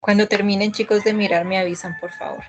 S1: Cuando terminen, chicos, de mirar, me avisan, por favor.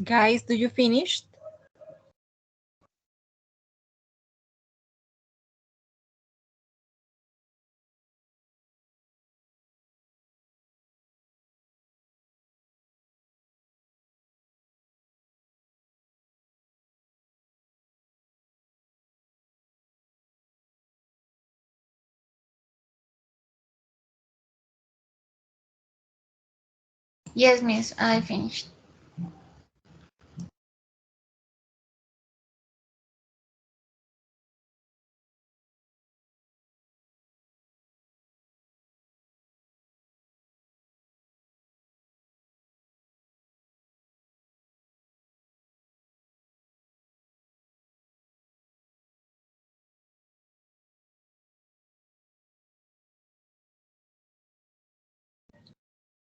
S1: Guys, do you finish?
S2: Yes, miss, I finished.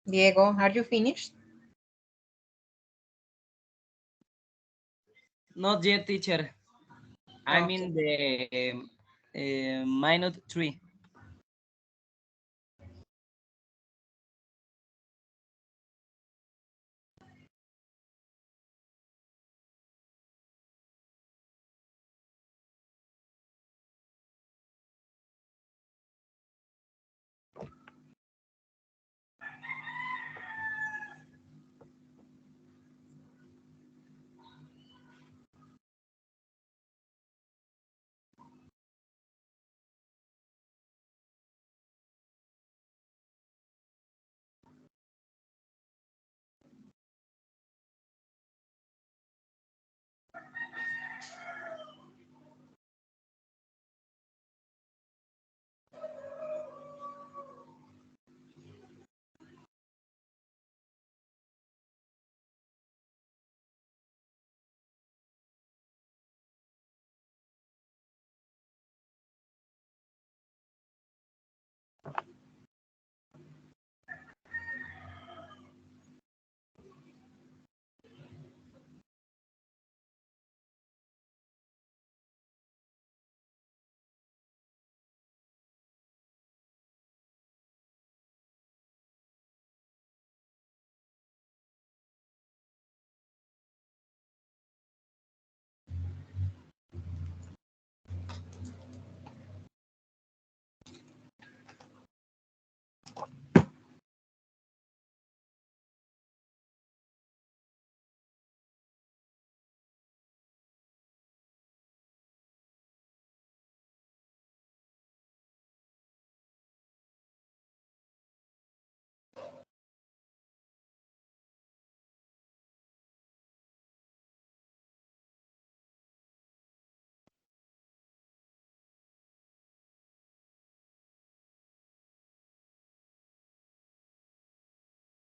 S1: Diego, are you finished?
S3: Not yet, teacher. I'm
S1: Okay.
S3: in the minute 3.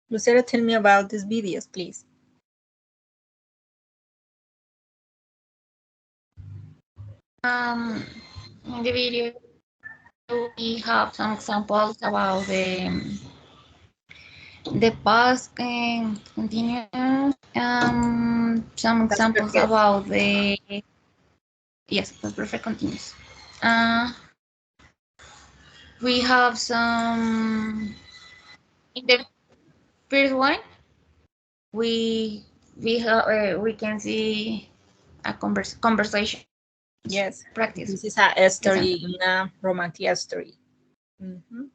S1: Lucero, tell me about these videos, please.
S2: In the video, we have some examples about the past and continuous. Some
S1: That's
S2: examples
S1: perfect.
S2: about the yes, the perfect continuous. Uh, we have some in the first one. We can see a conversation
S1: Yes,
S2: practice
S1: this is a
S2: example.
S1: story, una romantic story. Mhm.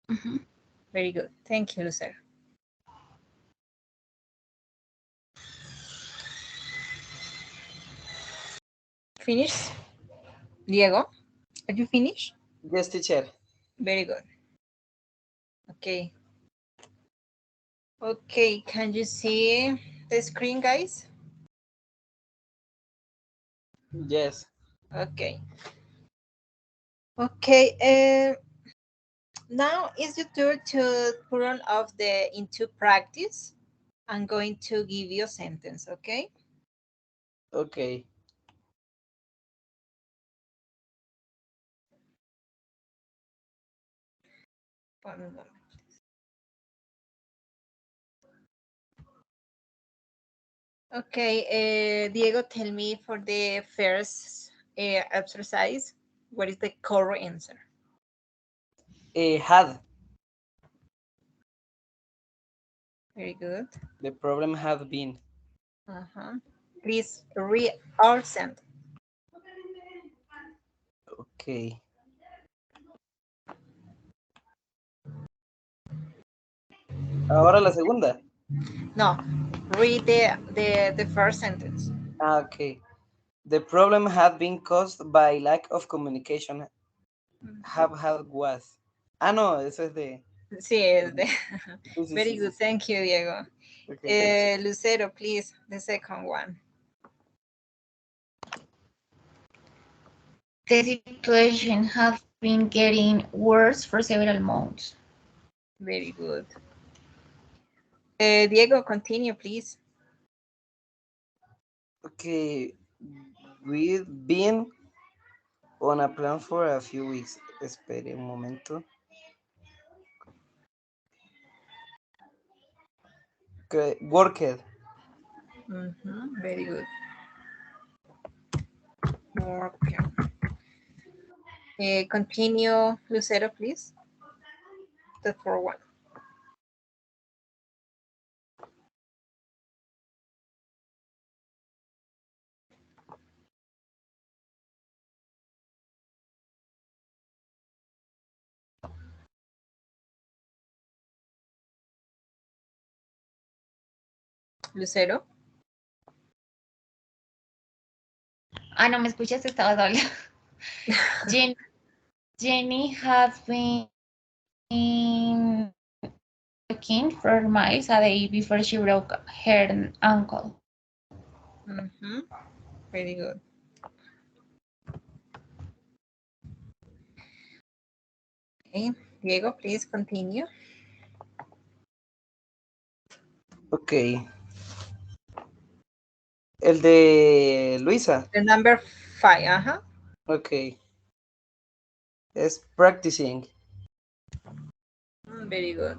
S2: Mhm.
S1: Very good. Thank you, Lucero. Finish? Diego, are you finished?
S4: Yes, teacher.
S1: Very good. Okay. Okay, can you see the screen, guys?
S4: Yes.
S1: Okay. Okay. Now is your turn to put on off the into practice. I'm going to give you a sentence, okay?
S4: Okay.
S1: One moment. Okay, Diego, tell me for the first exercise, what is the correct answer?
S4: Had.
S1: Very good.
S4: The problem had been.
S1: Please read or send.
S4: Okay. Ahora la segunda.
S1: No, read the first sentence.
S4: Okay. The problem had been caused by lack of communication. Have had was. Ah, no, eso es de.
S1: Sí, es de.
S4: Sí, sí,
S1: Very
S4: sí,
S1: good.
S4: sí.
S1: Thank you, Diego.
S4: Okay,
S1: Lucero, please, the second one.
S2: The situation has been getting worse for several months.
S1: Very good. Diego, continue, please.
S4: Okay, we've been on a plan for a few weeks. Espere un momento. Okay, worked.
S1: Very good. Okay. Continue, Lucero, please. The fourth one. Lucero.
S2: Ah, no me escuchas, estaba sola. Jenny has been walking 4 miles a day before she broke her ankle.
S1: Very good. Okay. Diego, please continue.
S4: Okay. El de Luisa.
S1: The number 5,
S4: Okay. Es practicing.
S1: Very good.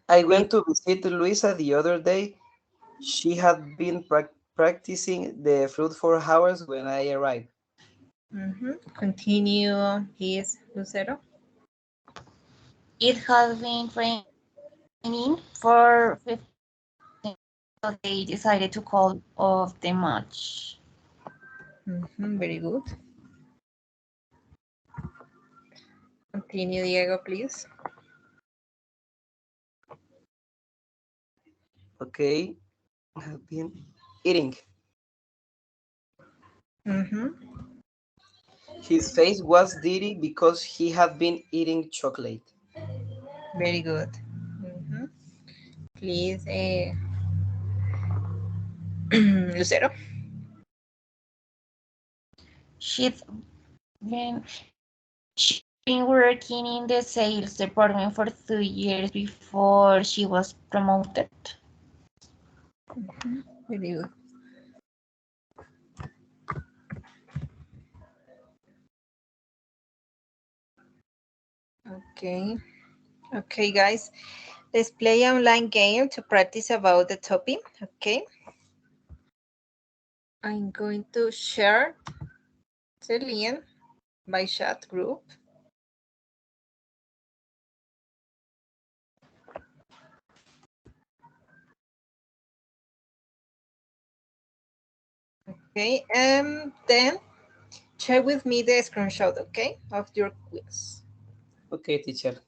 S4: I went to visit Luisa the other day. She had been practicing the fruit for hours when I arrived.
S1: Continue, please, Lucero.
S2: It has been raining for 15 minutes, so they decided to call off the match.
S1: Very good. Continue, Diego, please.
S4: Okay. Have been eating. His face was dirty because he had been eating chocolate.
S1: Very good. Please, Lucero.
S2: She's been working in the sales department for 2 years before she was promoted.
S1: Very good. Okay. Okay, guys. Let's play an online game to practice about the topic. Okay. I'm going to share the link by chat group. Okay, and then share with me the screenshot, okay, of your quiz.
S4: Okay, teacher.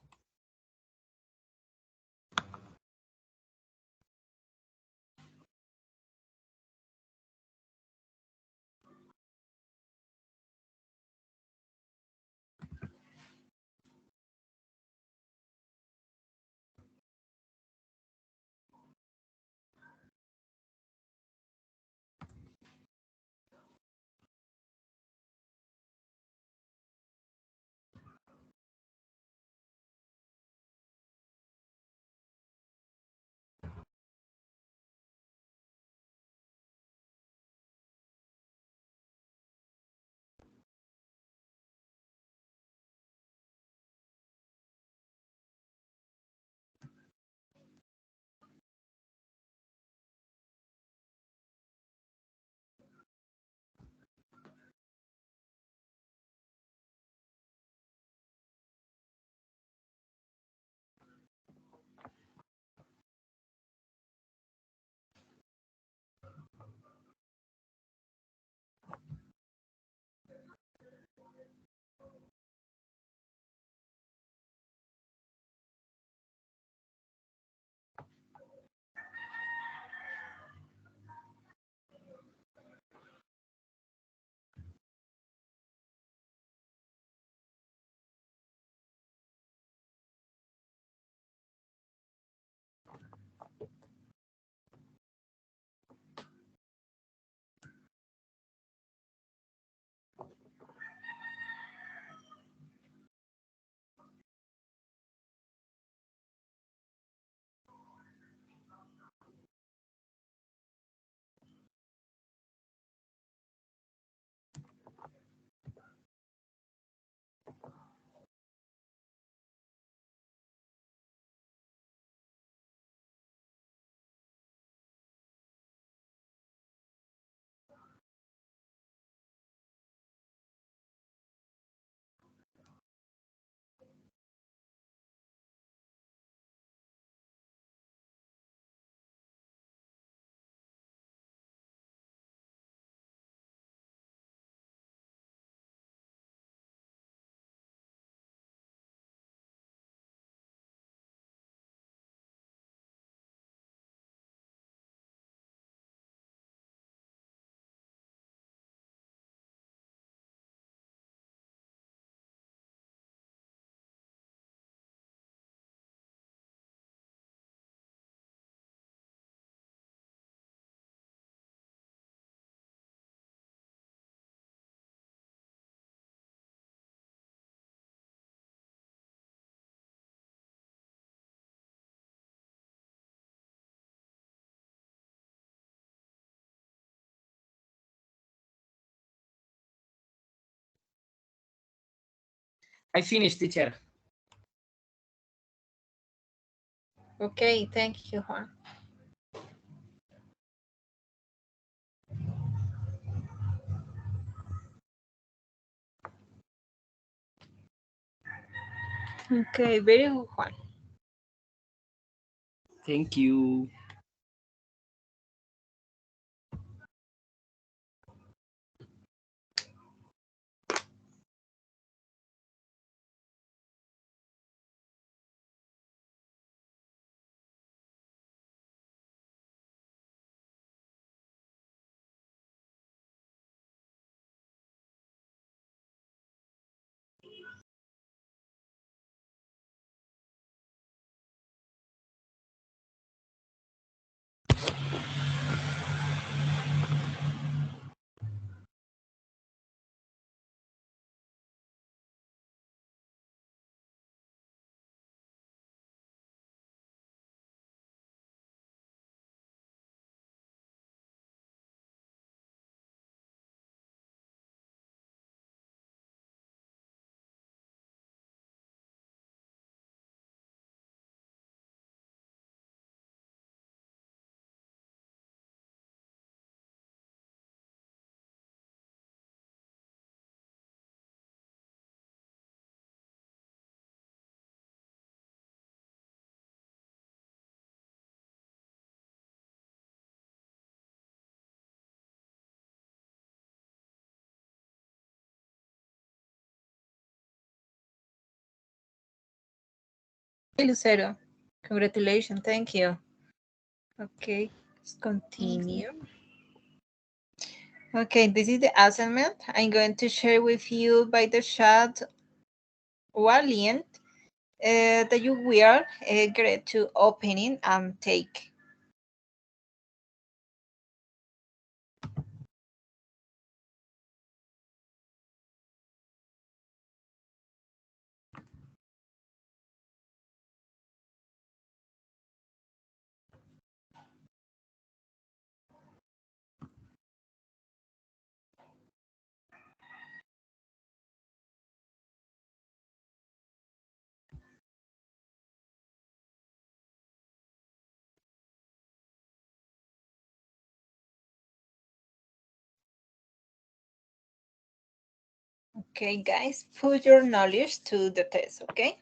S3: I finished, teacher.
S1: Okay, thank you, Juan. Okay, very good, Juan.
S3: Thank you.
S1: Hey, Lucero, congratulations, thank you. Okay, let's continue. Okay, this is the assignment. I'm going to share with you by the chat one link that you will get to opening and take. Okay, guys, put your knowledge to the test, okay?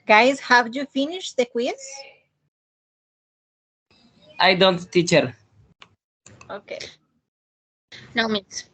S1: Guys, have you finished the quiz?
S3: I don't, teacher.
S1: Okay.
S2: No, miss.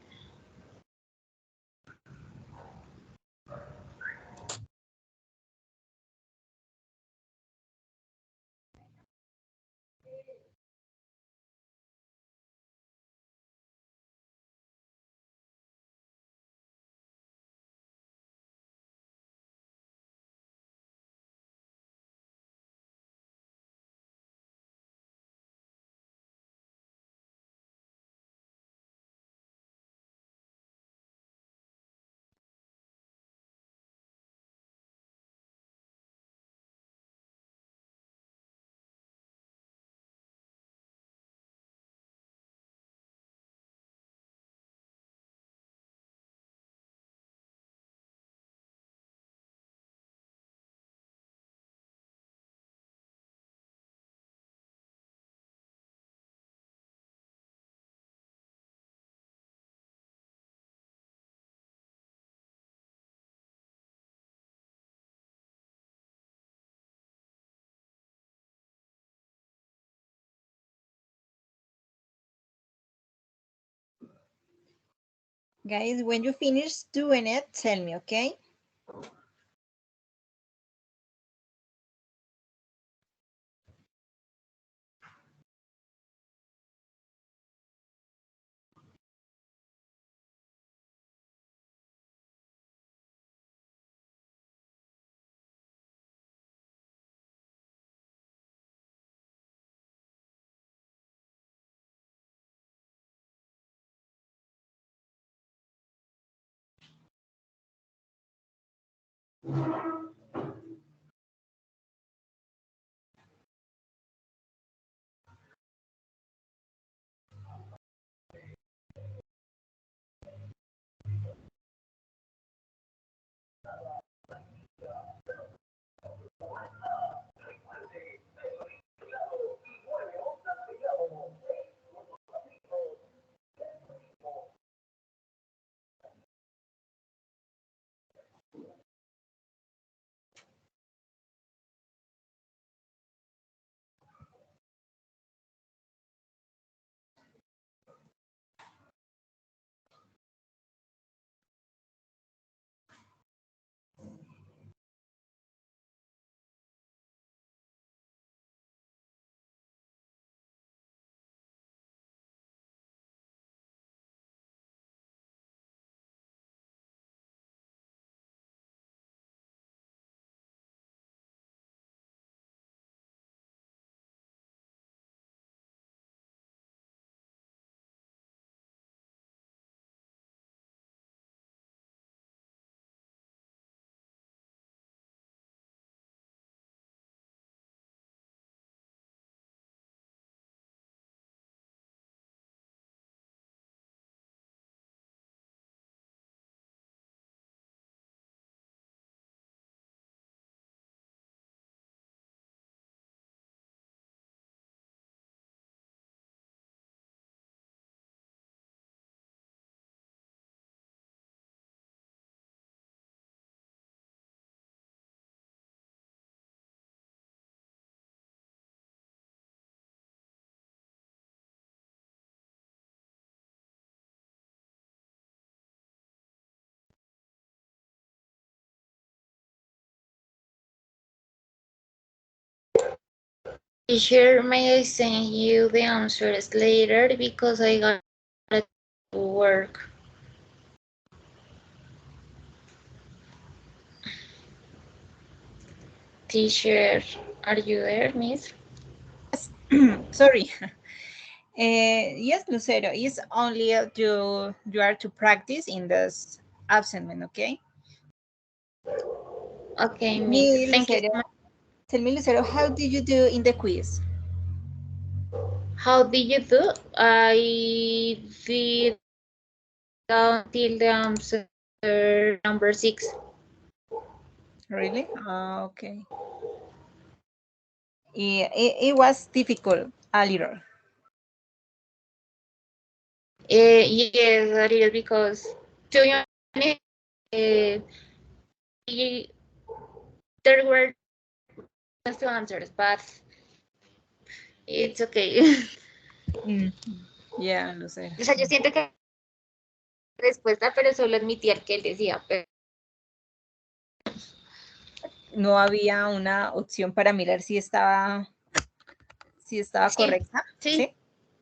S1: Guys, when you finish doing it, tell me, okay?
S2: Teacher, may I send you the answers later because I got to work. Teacher, are you there, miss?
S1: Sorry. Yes, Lucero, it's only you are to practice in this assignment, okay?
S2: Okay,
S1: Tell
S2: miss.
S1: me,
S2: Thank you so
S1: Lucero,
S2: much.
S1: tell me, Lucero, how did you do in the quiz?
S2: How did you do? I did until the answer number 6.
S1: Really? Okay. It was difficult, a little.
S2: Yes, a little because to be honest, there were two answers, but it's okay.
S1: Yeah, Lucero.
S2: O sea, yo siento que respuesta, pero solo admitía que él decía. Pero...
S1: No había una opción para mirar si estaba
S2: Sí,
S1: correcta.
S2: sí,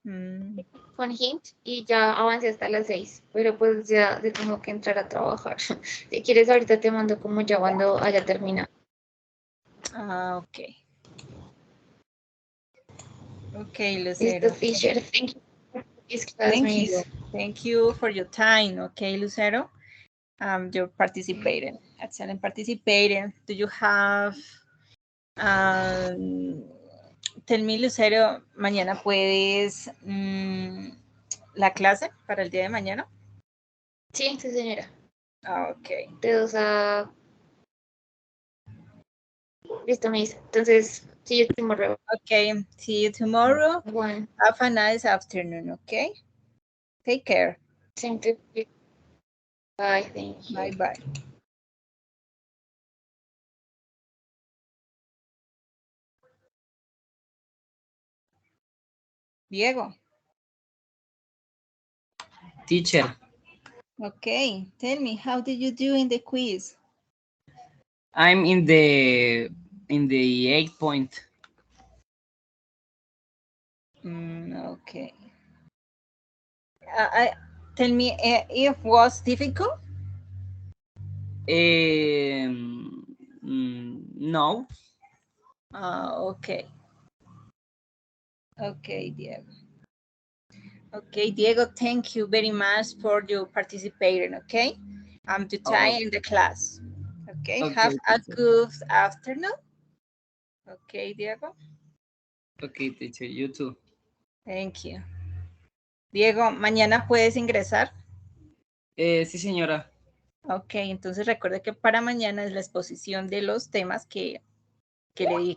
S1: Mm,
S2: con hint y ya avancé hasta las 6, pero pues ya tengo que entrar a trabajar. Si quieres, ahorita te mando como ya cuando haya terminado.
S1: ok. Okay,
S2: Listo,
S1: Lucero.
S2: teacher. Thank you for this class,
S1: Thank
S2: miss.
S1: you. Thank you for your time. Okay, Lucero. You're participating. Excellent participating. Do you have tell me, Lucero, mañana puedes la clase para el día de mañana?
S2: Sí, sí, señora.
S1: Ok.
S2: De 2 a... Listo, miss. Entonces, see you tomorrow.
S1: Okay, see you tomorrow.
S2: 1.
S1: Have a nice afternoon, okay? Take care.
S2: Same to you. Bye, thank you.
S1: Bye-bye. Diego.
S3: Teacher,
S1: Okay, tell me, how did you do in the quiz?
S3: I'm in the 8 point.
S1: Okay. Tell me if was difficult?
S3: No.
S1: Okay. Okay, Diego. Okay, Diego, thank you very much for your participating, okay? To tie in the class. Okay,
S3: Okay,
S1: have a
S3: teacher.
S1: good afternoon. Okay, Diego.
S3: Okay, teacher, you too.
S1: Thank you. Diego, ¿mañana puedes ingresar?
S3: Sí, señora.
S1: Ok, entonces recuerde que para mañana es la exposición de los temas que le di, creo